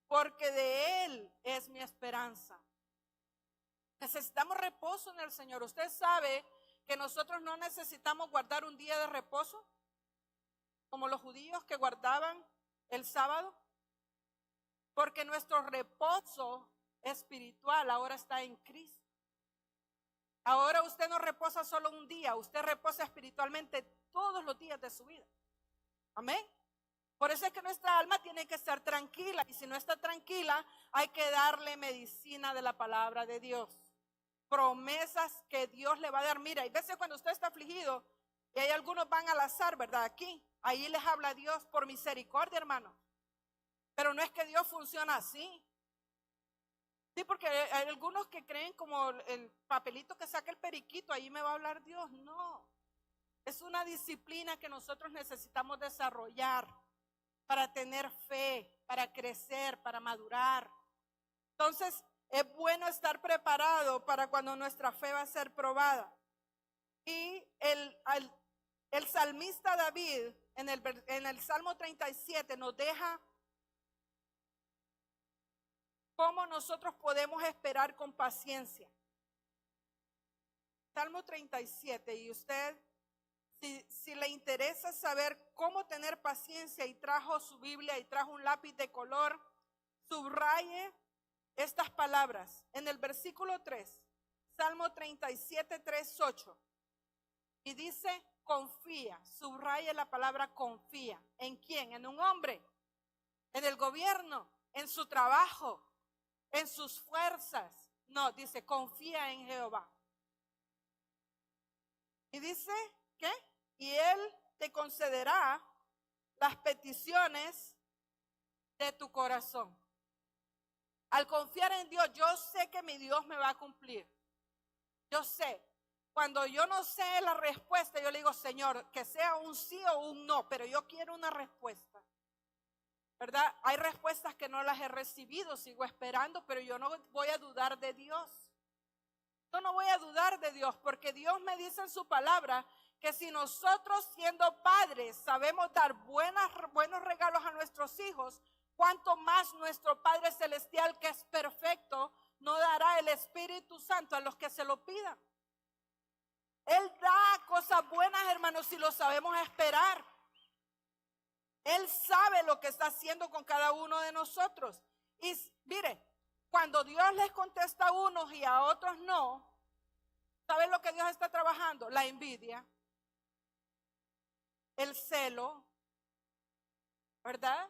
porque de Él es mi esperanza. Necesitamos reposo en el Señor. Usted sabe que nosotros no necesitamos guardar un día de reposo, como los judíos que guardaban el sábado, porque nuestro reposo espiritual ahora está en Cristo. Ahora usted no reposa solo un día, usted reposa espiritualmente todos los días de su vida. Amén. Por eso es que nuestra alma tiene que estar tranquila, y si no está tranquila, hay que darle medicina de la palabra de Dios. Promesas que Dios le va a dar. Mira, hay veces cuando usted está afligido, y hay algunos van al azar, ¿verdad? Aquí, ahí les habla Dios por misericordia, hermano. Pero no es que Dios funciona así. Sí, porque hay algunos que creen como el papelito que saca el periquito, ahí me va a hablar Dios. No, es una disciplina que nosotros necesitamos desarrollar para tener fe, para crecer, para madurar. Entonces, es bueno estar preparado para cuando nuestra fe va a ser probada. Y el salmista David, en el Salmo 37, nos deja cómo nosotros podemos esperar con paciencia. Salmo 37, y usted, si le interesa saber cómo tener paciencia y trajo su Biblia y trajo un lápiz de color, subraye estas palabras. En el versículo 3, Salmo 37, 3, 8. Y dice, confía, subraye la palabra confía. ¿En quién? ¿En un hombre? ¿En el gobierno? ¿En su trabajo? ¿En sus fuerzas? No, dice, confía en Jehová. Y dice, ¿qué? Y Él te concederá las peticiones de tu corazón. Al confiar en Dios, yo sé que mi Dios me va a cumplir. Yo sé. Cuando yo no sé la respuesta, yo le digo, Señor, que sea un sí o un no, pero yo quiero una respuesta. ¿Verdad? Hay respuestas que no las he recibido, sigo esperando, pero yo no voy a dudar de Dios. Yo no voy a dudar de Dios, porque Dios me dice en su palabra que si nosotros siendo padres sabemos dar buenos regalos a nuestros hijos, cuánto más nuestro Padre Celestial, que es perfecto, no dará el Espíritu Santo a los que se lo pidan. Él da cosas buenas, hermanos, si lo sabemos esperar. Él sabe lo que está haciendo con cada uno de nosotros. Y mire, cuando Dios les contesta a unos y a otros no, ¿saben lo que Dios está trabajando? La envidia, el celo, ¿verdad?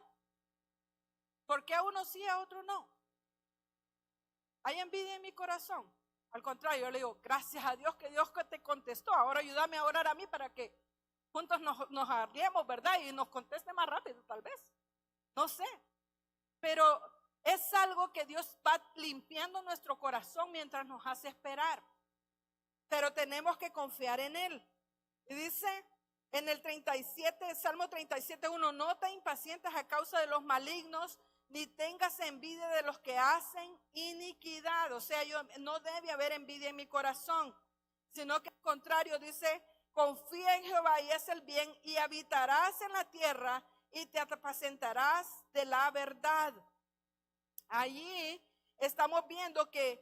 ¿Por qué a uno sí y a otro no? ¿Hay envidia en mi corazón? Al contrario, yo le digo, gracias a Dios que Dios te contestó. Ahora ayúdame a orar a mí para que juntos nos arriemos, ¿verdad? Y nos conteste más rápido, tal vez. No sé. Pero es algo que Dios va limpiando nuestro corazón mientras nos hace esperar. Pero tenemos que confiar en Él. Y dice en el 37, Salmo 37:1, no te impacientes a causa de los malignos, ni tengas envidia de los que hacen iniquidad. O sea, no debe haber envidia en mi corazón, sino que al contrario dice, confía en Jehová y es el bien, y habitarás en la tierra y te apacentarás de la verdad. Allí estamos viendo que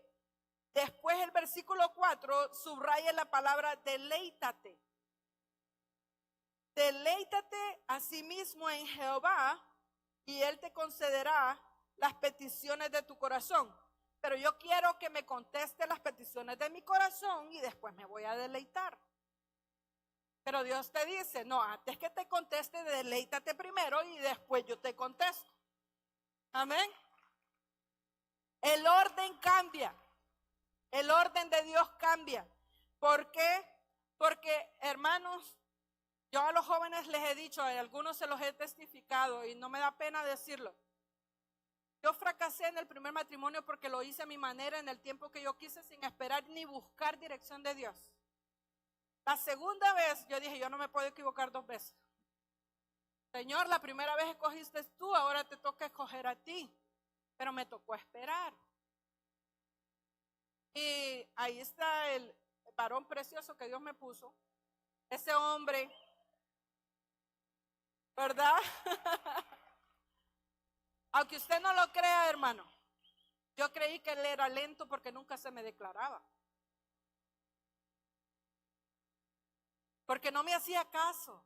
después el versículo 4 subraya la palabra deleítate. Deleítate asimismo en Jehová y Él te concederá las peticiones de tu corazón. Pero yo quiero que me conteste las peticiones de mi corazón y después me voy a deleitar. Pero Dios te dice, no, antes que te conteste, deleítate primero y después yo te contesto. Amén. El orden cambia. El orden de Dios cambia. ¿Por qué? Porque, hermanos, yo a los jóvenes les he dicho, a algunos se los he testificado y no me da pena decirlo. Yo fracasé en el primer matrimonio porque lo hice a mi manera, en el tiempo que yo quise, sin esperar ni buscar dirección de Dios. La segunda vez yo dije, yo no me puedo equivocar 2 veces. Señor, la primera vez escogiste tú, ahora te toca escoger a ti. Pero me tocó esperar. Y ahí está el varón precioso que Dios me puso. Ese hombre, ¿verdad? Aunque usted no lo crea, hermano, yo creí que él era lento porque nunca se me declaraba. Porque no me hacía caso.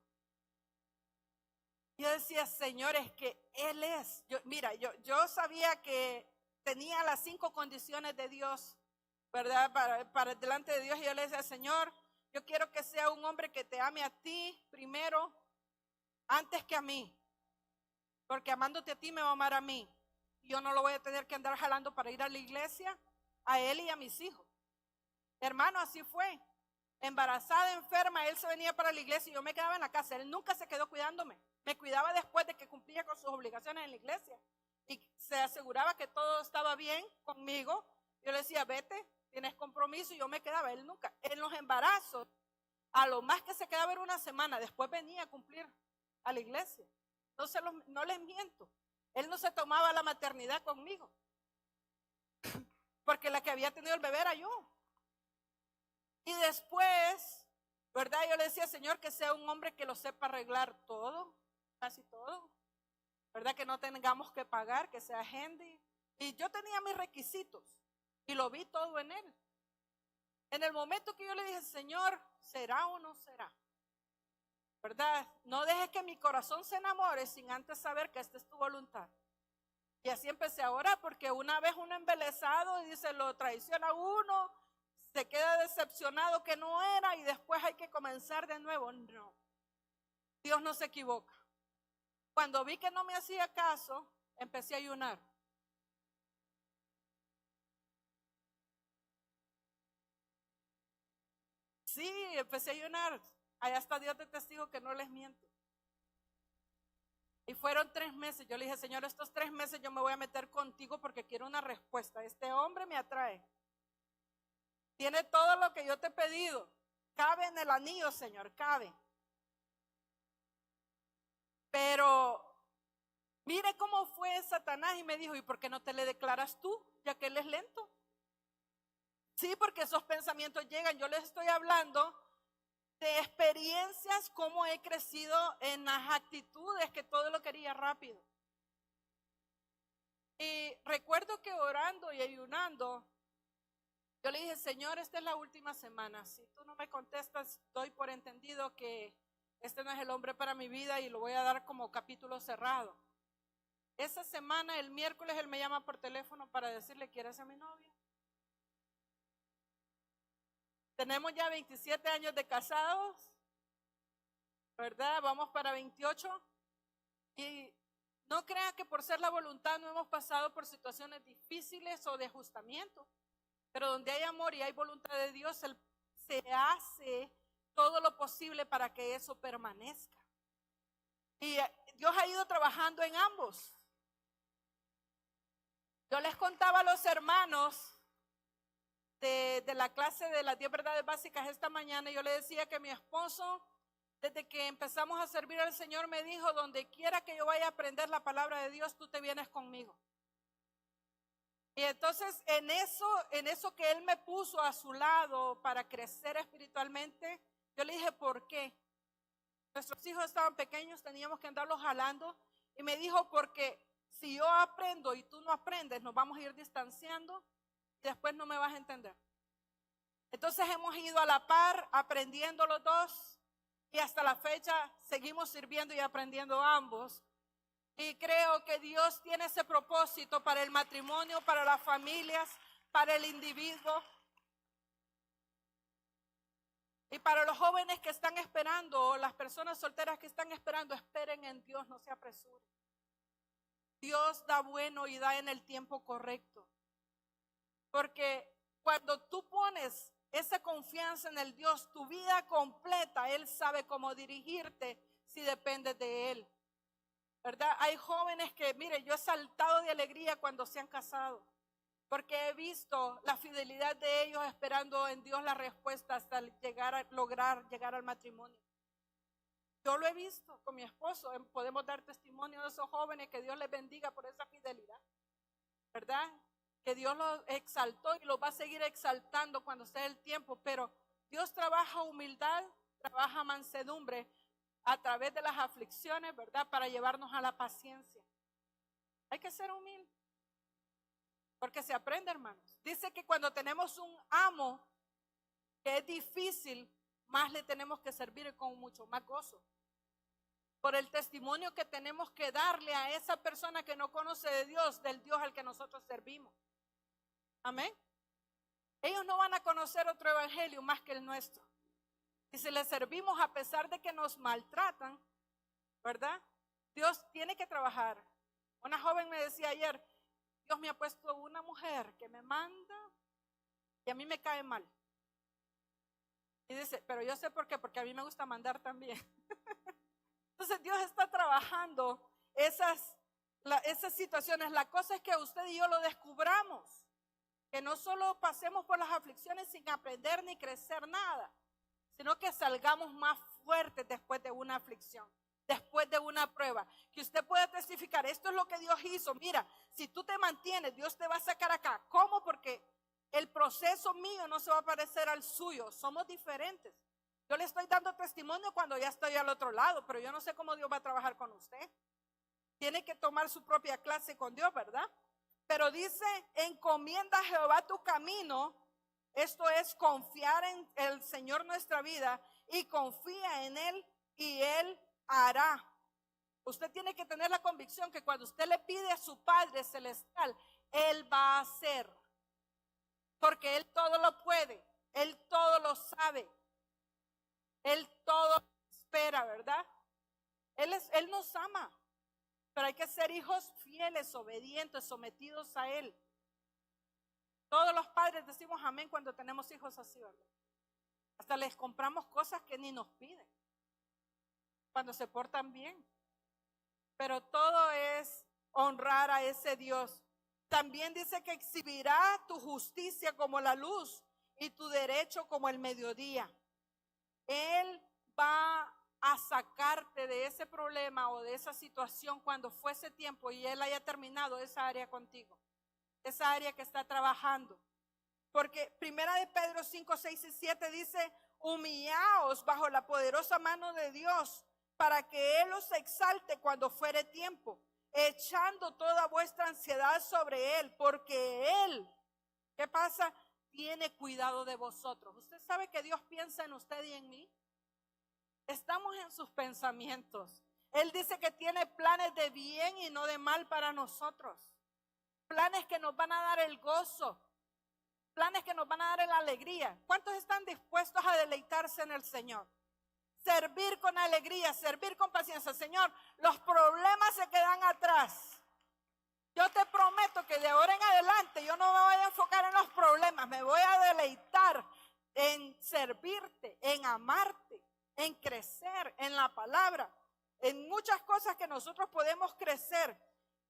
Yo decía, Señor, es que Él es. Yo sabía que tenía las 5 condiciones de Dios, ¿verdad? Para delante de Dios. Y yo le decía, Señor, yo quiero que sea un hombre que te ame a ti primero, antes que a mí. Porque amándote a ti me va a amar a mí. Yo no lo voy a tener que andar jalando para ir a la iglesia, a él y a mis hijos. Hermano, así fue. Embarazada, enferma, él se venía para la iglesia y yo me quedaba en la casa. Él nunca se quedó cuidándome. Me cuidaba después de que cumplía con sus obligaciones en la iglesia. Y se aseguraba que todo estaba bien conmigo. Yo le decía, vete, tienes compromiso. Y yo me quedaba, él nunca. En los embarazos, a lo más que se quedaba era una semana. Después venía a cumplir a la iglesia. Entonces no les miento. Él no se tomaba la maternidad conmigo. Porque la que había tenido el bebé era yo. Y después, ¿verdad? Yo le decía, Señor, que sea un hombre que lo sepa arreglar todo, casi todo. ¿Verdad? Que no tengamos que pagar, que sea handy. Y yo tenía mis requisitos y lo vi todo en él. En el momento que yo le dije, Señor, ¿será o no será? ¿Verdad? No dejes que mi corazón se enamore sin antes saber que esta es tu voluntad. Y así empecé a orar, porque una vez uno embelesado y dice, lo traiciona a uno, se queda decepcionado que no era y después hay que comenzar de nuevo. No, Dios no se equivoca. Cuando vi que no me hacía caso, empecé a ayunar. Sí, empecé a ayunar. Allá está Dios de testigo que no les miento. Y fueron 3 meses. Yo le dije, Señor, estos 3 meses yo me voy a meter contigo porque quiero una respuesta. Este hombre me atrae. Tiene todo lo que yo te he pedido. Cabe en el anillo, Señor, cabe. Pero mire cómo fue Satanás y me dijo, ¿y por qué no te le declaras tú, ya que él es lento? Sí, porque esos pensamientos llegan. Yo les estoy hablando de experiencias, cómo he crecido en las actitudes, que todo lo quería rápido. Y recuerdo que orando y ayunando, yo le dije, Señor, esta es la última semana. Si tú no me contestas, doy por entendido que este no es el hombre para mi vida y lo voy a dar como capítulo cerrado. Esa semana, el miércoles, él me llama por teléfono para decirle, ¿quieres ser mi novia? Tenemos ya 27 años de casados, ¿verdad? Vamos para 28. Y no crea que por ser la voluntad no hemos pasado por situaciones difíciles o de ajustamiento. Pero donde hay amor y hay voluntad de Dios, Él se hace todo lo posible para que eso permanezca. Y Dios ha ido trabajando en ambos. Yo les contaba a los hermanos de la clase de las 10 verdades básicas esta mañana, y yo le decía que mi esposo, desde que empezamos a servir al Señor, me dijo, donde quiera que yo vaya a aprender la palabra de Dios, tú te vienes conmigo. Y entonces en eso que Él me puso a su lado para crecer espiritualmente, yo le dije, ¿por qué? Nuestros hijos estaban pequeños, teníamos que andarlos jalando. Y me dijo, porque si yo aprendo y tú no aprendes, nos vamos a ir distanciando y después no me vas a entender. Entonces hemos ido a la par, aprendiendo los dos, y hasta la fecha seguimos sirviendo y aprendiendo ambos. Y creo que Dios tiene ese propósito para el matrimonio, para las familias, para el individuo. Y para los jóvenes que están esperando, o las personas solteras que están esperando, esperen en Dios, no se apresuren. Dios da bueno y da en el tiempo correcto. Porque cuando tú pones esa confianza en el Dios, tu vida completa, Él sabe cómo dirigirte si dependes de Él. ¿Verdad? Hay jóvenes que, mire, yo he saltado de alegría cuando se han casado, porque he visto la fidelidad de ellos esperando en Dios la respuesta hasta lograr llegar al matrimonio. Yo lo he visto con mi esposo, podemos dar testimonio de esos jóvenes, que Dios les bendiga por esa fidelidad, ¿verdad? Que Dios los exaltó y los va a seguir exaltando cuando sea el tiempo, pero Dios trabaja humildad, trabaja mansedumbre a través de las aflicciones, ¿verdad? Para llevarnos a la paciencia. Hay que ser humilde, porque se aprende, hermanos. Dice que cuando tenemos un amo que es difícil, más le tenemos que servir con mucho más gozo. Por el testimonio que tenemos que darle a esa persona que no conoce de Dios, del Dios al que nosotros servimos. Amén. Ellos no van a conocer otro evangelio más que el nuestro. Y si le servimos a pesar de que nos maltratan, ¿verdad? Dios tiene que trabajar. Una joven me decía ayer, Dios me ha puesto una mujer que me manda y a mí me cae mal. Y dice, pero yo sé por qué, porque a mí me gusta mandar también. Entonces Dios está trabajando esas situaciones. La cosa es que usted y yo lo descubramos. Que no solo pasemos por las aflicciones sin aprender ni crecer nada, sino que salgamos más fuertes después de una aflicción, después de una prueba. Que usted pueda testificar, esto es lo que Dios hizo. Mira, si tú te mantienes, Dios te va a sacar acá. ¿Cómo? Porque el proceso mío no se va a parecer al suyo. Somos diferentes. Yo le estoy dando testimonio cuando ya estoy al otro lado, pero yo no sé cómo Dios va a trabajar con usted. Tiene que tomar su propia clase con Dios, ¿verdad? Pero dice, encomienda a Jehová tu camino. Esto es confiar en el Señor nuestra vida y confía en Él y Él hará. Usted tiene que tener la convicción que cuando usted le pide a su Padre Celestial, Él va a hacer. Porque Él todo lo puede, Él todo lo sabe, Él todo espera, ¿verdad? Él nos ama, pero hay que ser hijos fieles, obedientes, sometidos a Él. Todos los padres decimos amén cuando tenemos hijos así, ¿verdad? Hasta les compramos cosas que ni nos piden, cuando se portan bien. Pero todo es honrar a ese Dios. También dice que exhibirá tu justicia como la luz y tu derecho como el mediodía. Él va a sacarte de ese problema o de esa situación cuando fuese tiempo y Él haya terminado esa área contigo, esa área que está trabajando. Porque primera de Pedro 5, 6 y 7 dice, humillaos bajo la poderosa mano de Dios para que Él os exalte cuando fuere tiempo, echando toda vuestra ansiedad sobre Él, porque Él, ¿qué pasa? Tiene cuidado de vosotros. ¿Usted sabe que Dios piensa en usted y en mí? Estamos en sus pensamientos. Él dice que tiene planes de bien y no de mal para nosotros. Planes que nos van a dar el gozo. Planes que nos van a dar la alegría. ¿Cuántos están dispuestos a deleitarse en el Señor? Servir con alegría, servir con paciencia. Señor, los problemas se quedan atrás. Yo te prometo que de ahora en adelante yo no me voy a enfocar en los problemas. Me voy a deleitar en servirte, en amarte, en crecer, en la palabra, en muchas cosas que nosotros podemos crecer.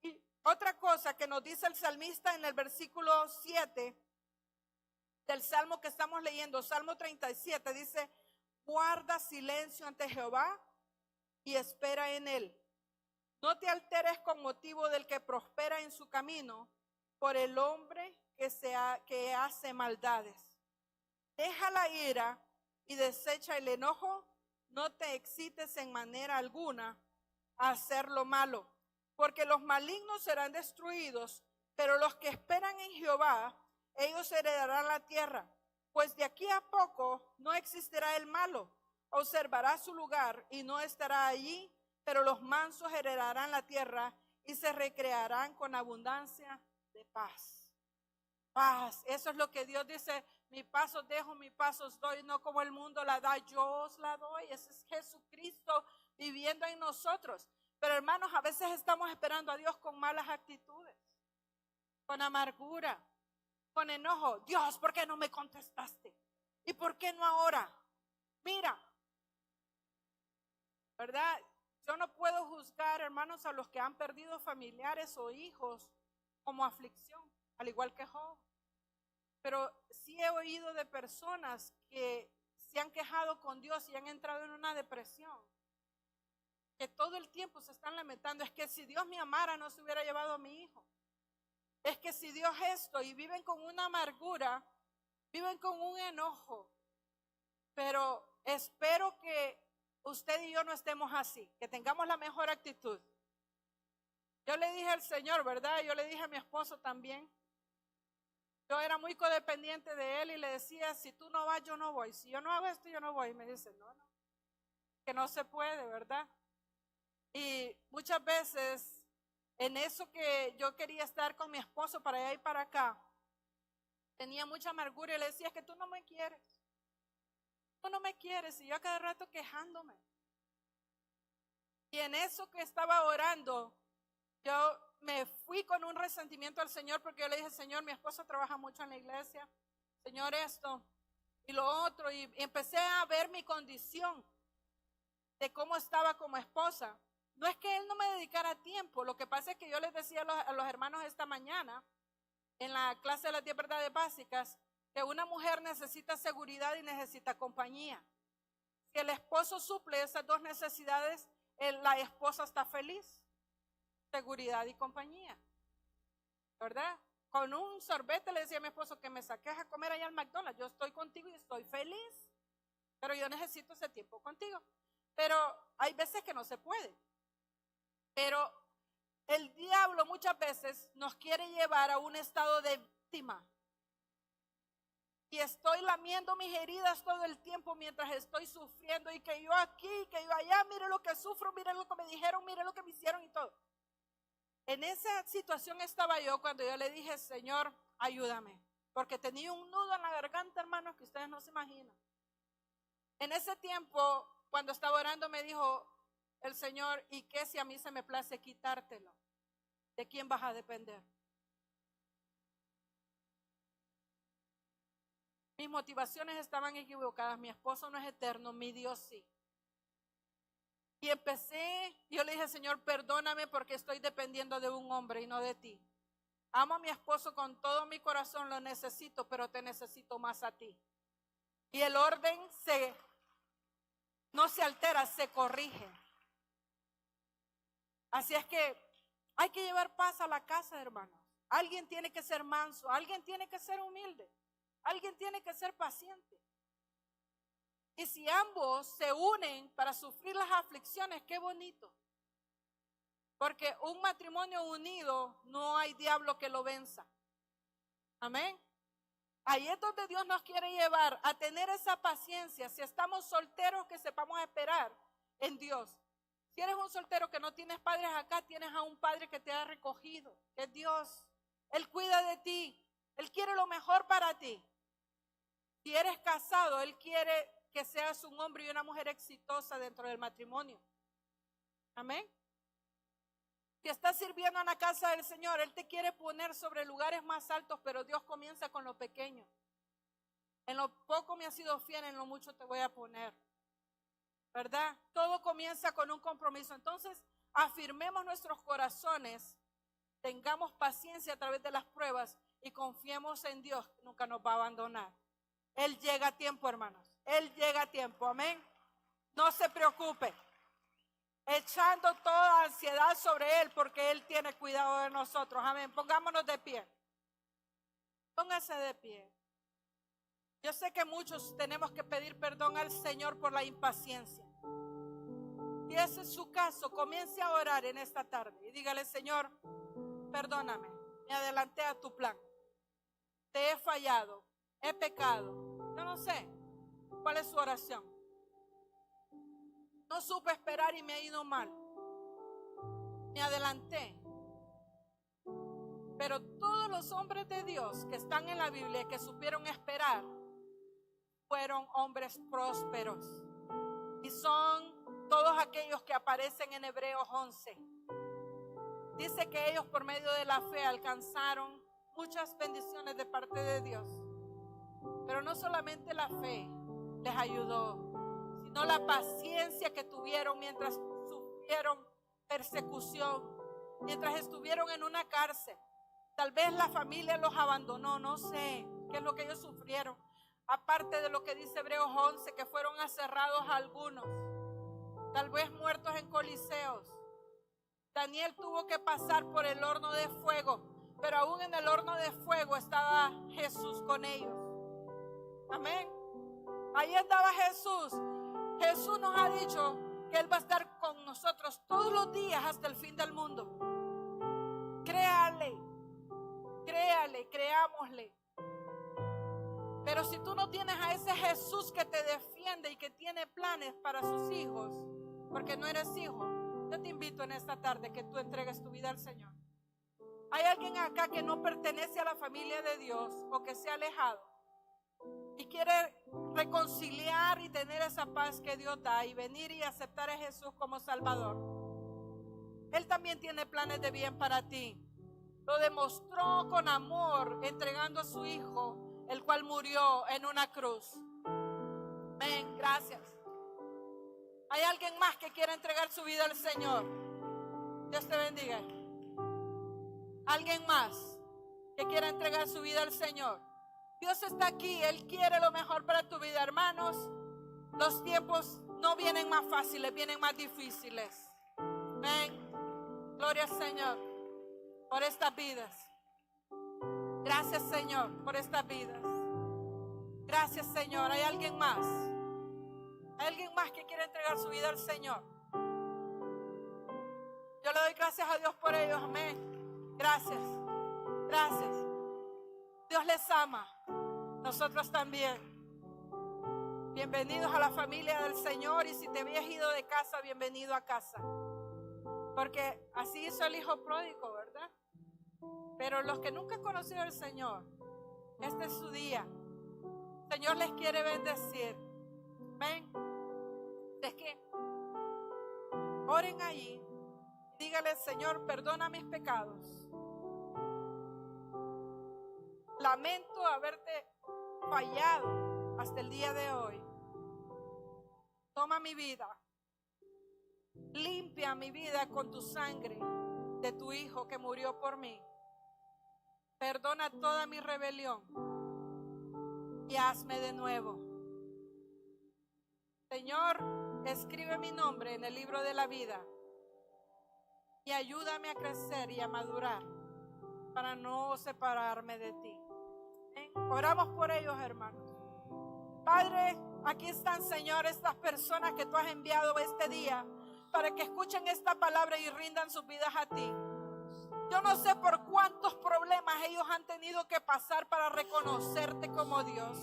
Y otra cosa que nos dice el salmista en el versículo 7 del salmo que estamos leyendo, Salmo 37, dice, guarda silencio ante Jehová y espera en Él. No te alteres con motivo del que prospera en su camino, por el hombre que hace maldades. Deja la ira y desecha el enojo. No te excites en manera alguna a hacer lo malo, porque los malignos serán destruidos, pero los que esperan en Jehová, ellos heredarán la tierra. Pues de aquí a poco no existirá el malo, observará su lugar y no estará allí, pero los mansos heredarán la tierra y se recrearán con abundancia de paz. Paz, eso es lo que Dios dice, mi paz os dejo, mi paz os doy, no como el mundo la da, yo os la doy. Ese es Jesucristo viviendo en nosotros. Pero hermanos, a veces estamos esperando a Dios con malas actitudes, con amargura, con enojo. Dios, ¿por qué no me contestaste? ¿Y por qué no ahora? Mira, ¿verdad? Yo no puedo juzgar, hermanos, a los que han perdido familiares o hijos como aflicción, al igual que Job. Pero sí he oído de personas que se han quejado con Dios y han entrado en una depresión, que todo el tiempo se están lamentando. Es que si Dios me amara no se hubiera llevado a mi hijo. Es que si Dios esto, y viven con una amargura, viven con un enojo. Pero espero que usted y yo no estemos así, que tengamos la mejor actitud. Yo le dije al Señor, ¿verdad? Yo le dije a mi esposo también. Yo era muy codependiente de él y le decía, si tú no vas, yo no voy. Si yo no hago esto, yo no voy. Y me dice, no, que no se puede, ¿verdad? Y muchas veces en eso que yo quería estar con mi esposo para allá y para acá, tenía mucha amargura y le decía, es que tú no me quieres. Tú no me quieres. Y yo a cada rato quejándome. Y en eso que estaba orando, yo me fui con un resentimiento al Señor porque yo le dije, Señor, mi esposo trabaja mucho en la iglesia, Señor, esto y lo otro, y empecé a ver mi condición de cómo estaba como esposa. No es que él no me dedicara tiempo, lo que pasa es que yo les decía a los hermanos esta mañana, en la clase de las 10 verdades básicas, que una mujer necesita seguridad y necesita compañía. Si el esposo suple esas dos necesidades, la esposa está feliz. Seguridad y compañía, ¿verdad? Con un sorbete le decía a mi esposo que me saques a comer allá al McDonald's. Yo estoy contigo y estoy feliz, pero yo necesito ese tiempo contigo. Pero hay veces que no se puede. Pero el diablo muchas veces nos quiere llevar a un estado de víctima. Y estoy lamiendo mis heridas todo el tiempo mientras estoy sufriendo. Y que yo aquí, que yo allá, mire lo que sufro, mire lo que me dijeron, mire lo que me hicieron y todo. En esa situación estaba yo cuando yo le dije, Señor, ayúdame. Porque tenía un nudo en la garganta, hermanos, que ustedes no se imaginan. En ese tiempo, cuando estaba orando, me dijo el Señor, ¿y qué si a mí se me place quitártelo? ¿De quién vas a depender? Mis motivaciones estaban equivocadas. Mi esposo no es eterno, mi Dios sí. Y yo le dije, Señor, perdóname porque estoy dependiendo de un hombre y no de ti. Amo a mi esposo con todo mi corazón, lo necesito, pero te necesito más a ti. Y el orden no se altera, se corrige. Así es que hay que llevar paz a la casa, hermanos. Alguien tiene que ser manso, alguien tiene que ser humilde, alguien tiene que ser paciente. Y si ambos se unen para sufrir las aflicciones, qué bonito. Porque un matrimonio unido no hay diablo que lo venza. Amén. Ahí es donde Dios nos quiere llevar a tener esa paciencia. Si estamos solteros, que sepamos esperar en Dios. Si eres un soltero que no tienes padres acá, tienes a un padre que te ha recogido, que es Dios. Él cuida de ti. Él quiere lo mejor para ti. Si eres casado, Él quiere que seas un hombre y una mujer exitosa dentro del matrimonio. Amén. Si estás sirviendo en la casa del Señor, Él te quiere poner sobre lugares más altos, pero Dios comienza con lo pequeño. En lo poco me has sido fiel, en lo mucho te voy a poner. ¿Verdad? Todo comienza con un compromiso. Entonces, afirmemos nuestros corazones, tengamos paciencia a través de las pruebas y confiemos en Dios, que nunca nos va a abandonar. Él llega a tiempo, hermanos. Él llega a tiempo, amén. No se preocupe. Echando toda ansiedad sobre Él, porque Él tiene cuidado de nosotros, amén. Pongámonos de pie. Póngase de pie. Yo sé que muchos tenemos que pedir perdón al Señor por la impaciencia. Si ese es su caso, comience a orar en esta tarde y dígale, Señor, perdóname, me adelanté a tu plan. Te he fallado, he pecado. Yo no sé cuál es su oración. No supe esperar y me ha ido mal. Me adelanté. Pero todos los hombres de Dios que están en la Biblia, que supieron esperar, fueron hombres prósperos. Y son todos aquellos que aparecen en Hebreos 11. Dice que ellos por medio de la fe alcanzaron muchas bendiciones de parte de Dios. Pero no solamente la fe les ayudó, sino la paciencia que tuvieron mientras sufrieron persecución, mientras estuvieron en una cárcel. Tal vez la familia los abandonó, no sé qué es lo que ellos sufrieron. Aparte de lo que dice Hebreos 11, que fueron aserrados algunos, tal vez muertos en coliseos. Daniel tuvo que pasar por el horno de fuego, pero aún en el horno de fuego estaba Jesús con ellos. Amén. Ahí estaba Jesús. Jesús nos ha dicho que Él va a estar con nosotros todos los días hasta el fin del mundo. Créale, creámosle. Pero si tú no tienes a ese Jesús que te defiende y que tiene planes para sus hijos, porque no eres hijo, yo te invito en esta tarde que tú entregues tu vida al Señor. Hay alguien acá que no pertenece a la familia de Dios o que se ha alejado y quiere reconciliar y tener esa paz que Dios da y venir y aceptar a Jesús como Salvador. Él también tiene planes de bien para ti. Lo demostró con amor entregando a su Hijo, el cual murió en una cruz. Amén, gracias. ¿Hay alguien más que quiera entregar su vida al Señor? Dios te bendiga. ¿Alguien más que quiera entregar su vida al Señor? Dios está aquí, Él quiere lo mejor para tu vida, hermanos. Los tiempos no vienen más fáciles, vienen más difíciles. Amén. Gloria al Señor por estas vidas. Gracias, Señor, por estas vidas. Gracias, Señor. ¿Hay alguien más? ¿Hay alguien más que quiere entregar su vida al Señor? Yo le doy gracias a Dios por ellos. Amén. Gracias. Gracias. Dios les ama. Nosotros también. Bienvenidos a la familia del Señor. Y si te habías ido de casa, bienvenido a casa. Porque así hizo el hijo pródigo, ¿verdad? Pero los que nunca conocieron al Señor, este es su día. El Señor les quiere bendecir. Ven. Es que oren allí. Dígale, Señor, perdona mis pecados. Lamento haberte fallado hasta el día de hoy. Toma mi vida. Limpia mi vida con tu sangre de tu Hijo que murió por mí. Perdona toda mi rebelión y hazme de nuevo. Señor, escribe mi nombre en el libro de la vida y ayúdame a crecer y a madurar para no separarme de ti. Oramos por ellos, hermanos. Padre, aquí están, Señor, estas personas que tú has enviado este día para que escuchen esta palabra y rindan sus vidas a ti. Yo no sé por cuántos problemas ellos han tenido que pasar para reconocerte como Dios.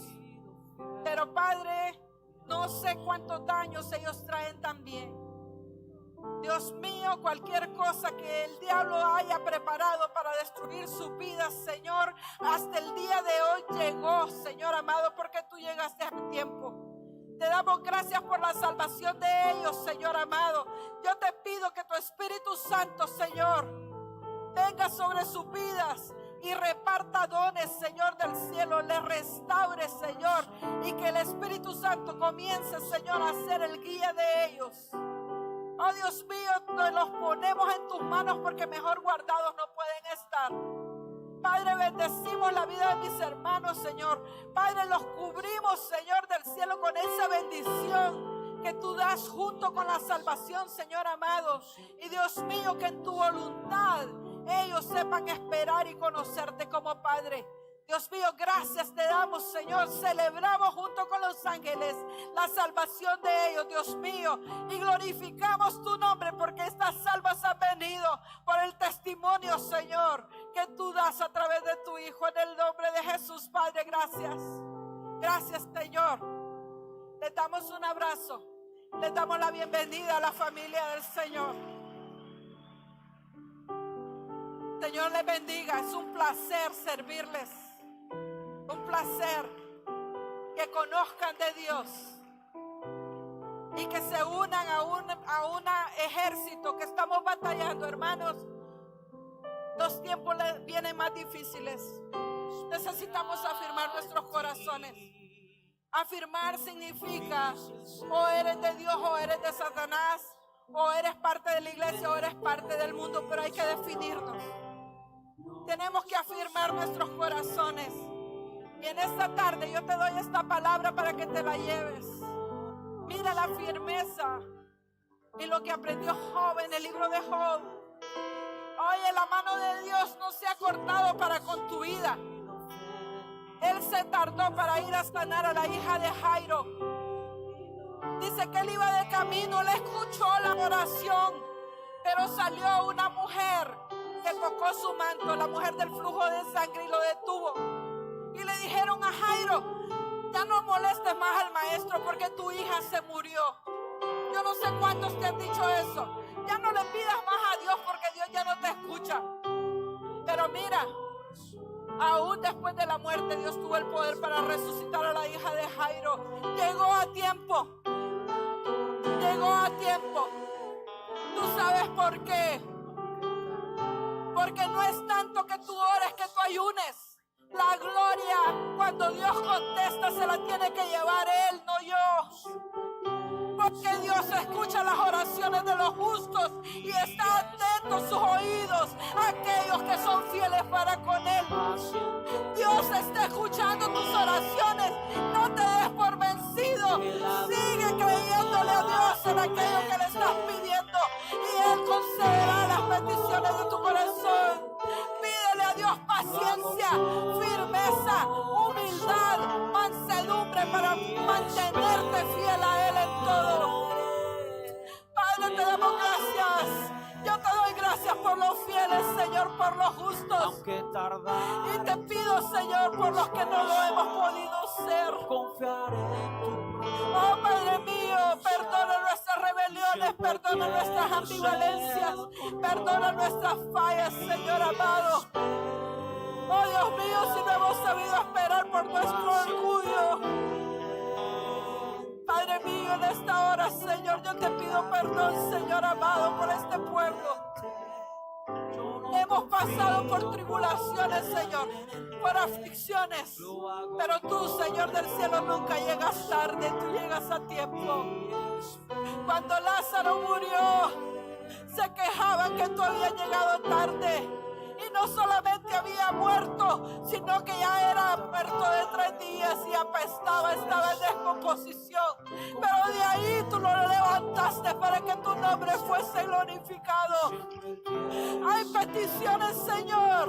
Pero, Padre, no sé cuántos daños ellos traen también. Dios mío, cualquier cosa que el diablo haya preparado para destruir su vida, Señor, hasta el día de hoy llegó, Señor amado, porque tú llegaste a tiempo. Te damos gracias por la salvación de ellos, Señor amado. Yo te pido que tu Espíritu Santo, Señor, venga sobre sus vidas y reparta dones, Señor del cielo, les restaure, Señor, y que el Espíritu Santo comience, Señor, a ser el guía de ellos. Oh Dios mío, nos los ponemos en tus manos porque mejor guardados no pueden estar. Padre, bendecimos la vida de mis hermanos, Señor. Padre, los cubrimos, Señor del cielo, con esa bendición que tú das junto con la salvación, Señor amado. Y Dios mío, que en tu voluntad ellos sepan esperar y conocerte como Padre. Dios mío, gracias te damos, Señor. Celebramos junto con los ángeles la salvación de ellos, Dios mío. Y glorificamos tu nombre porque estas salvas han venido por el testimonio, Señor, que tú das a través de tu Hijo. En el nombre de Jesús, Padre, gracias. Gracias, Señor. Les damos un abrazo. Les damos la bienvenida a la familia del Señor. Señor les bendiga. Es un placer servirles. Un placer que conozcan de Dios y que se unan a un ejército que estamos batallando, hermanos. Los tiempos vienen más difíciles. Necesitamos afirmar nuestros corazones. Afirmar significa o eres de Dios o eres de Satanás, o eres parte de la iglesia o eres parte del mundo, pero hay que definirnos. Tenemos que afirmar nuestros corazones. Y en esta tarde yo te doy esta palabra para que te la lleves. Mira la firmeza y lo que aprendió Job en el libro de Job. Oye, la mano de Dios no se ha cortado para con tu vida. Él se tardó para ir a sanar a la hija de Jairo. Dice que él iba de camino, le escuchó la oración, pero salió una mujer que tocó su manto, la mujer del flujo de sangre, y lo detuvo. Y le dijeron a Jairo: ya no molestes más al maestro porque tu hija se murió. Yo no sé cuántos te han dicho eso. Ya no le pidas más a Dios porque Dios ya no te escucha. Pero mira, aún después de la muerte Dios tuvo el poder para resucitar a la hija de Jairo. Llegó a tiempo. Llegó a tiempo. ¿Tú sabes por qué? Porque no es tanto que tú ores, que tú ayunes. La gloria, cuando Dios contesta, se la tiene que llevar Él, no yo. Porque Dios escucha las oraciones de los justos y está atento sus oídos a aquellos que son fieles para con Él. Dios está escuchando tus oraciones. No te des por vencido. Sigue creyéndole a Dios en aquello que le estás pidiendo y Él concederá las peticiones de tu corazón. Pídele a Dios paciencia, firmeza, humildad, mansedumbre para mantenerte fiel a Él en todo. Padre, te damos gracias. Yo te doy gracias por los fieles, Señor, por los justos. Y te pido, Señor, por los que no lo hemos podido ser. Oh, Padre mío, perdona nuestras rebeliones, perdona nuestras ambivalencias, perdona nuestras fallas, Señor amado. Oh, Dios mío, si no hemos sabido esperar por nuestro orgullo. Padre mío, en esta hora, Señor, yo te pido perdón, Señor amado, por este pueblo. Hemos pasado por tribulaciones, Señor, por aflicciones, pero tú, Señor del cielo, nunca llegas tarde, tú llegas a tiempo. Cuando Lázaro murió, se quejaban que tú habías llegado tarde. Y no solamente había muerto, sino que ya era muerto de 3 días y apestaba, estaba en descomposición. Pero de ahí tú lo levantaste para que tu nombre fuese glorificado. Hay peticiones, Señor,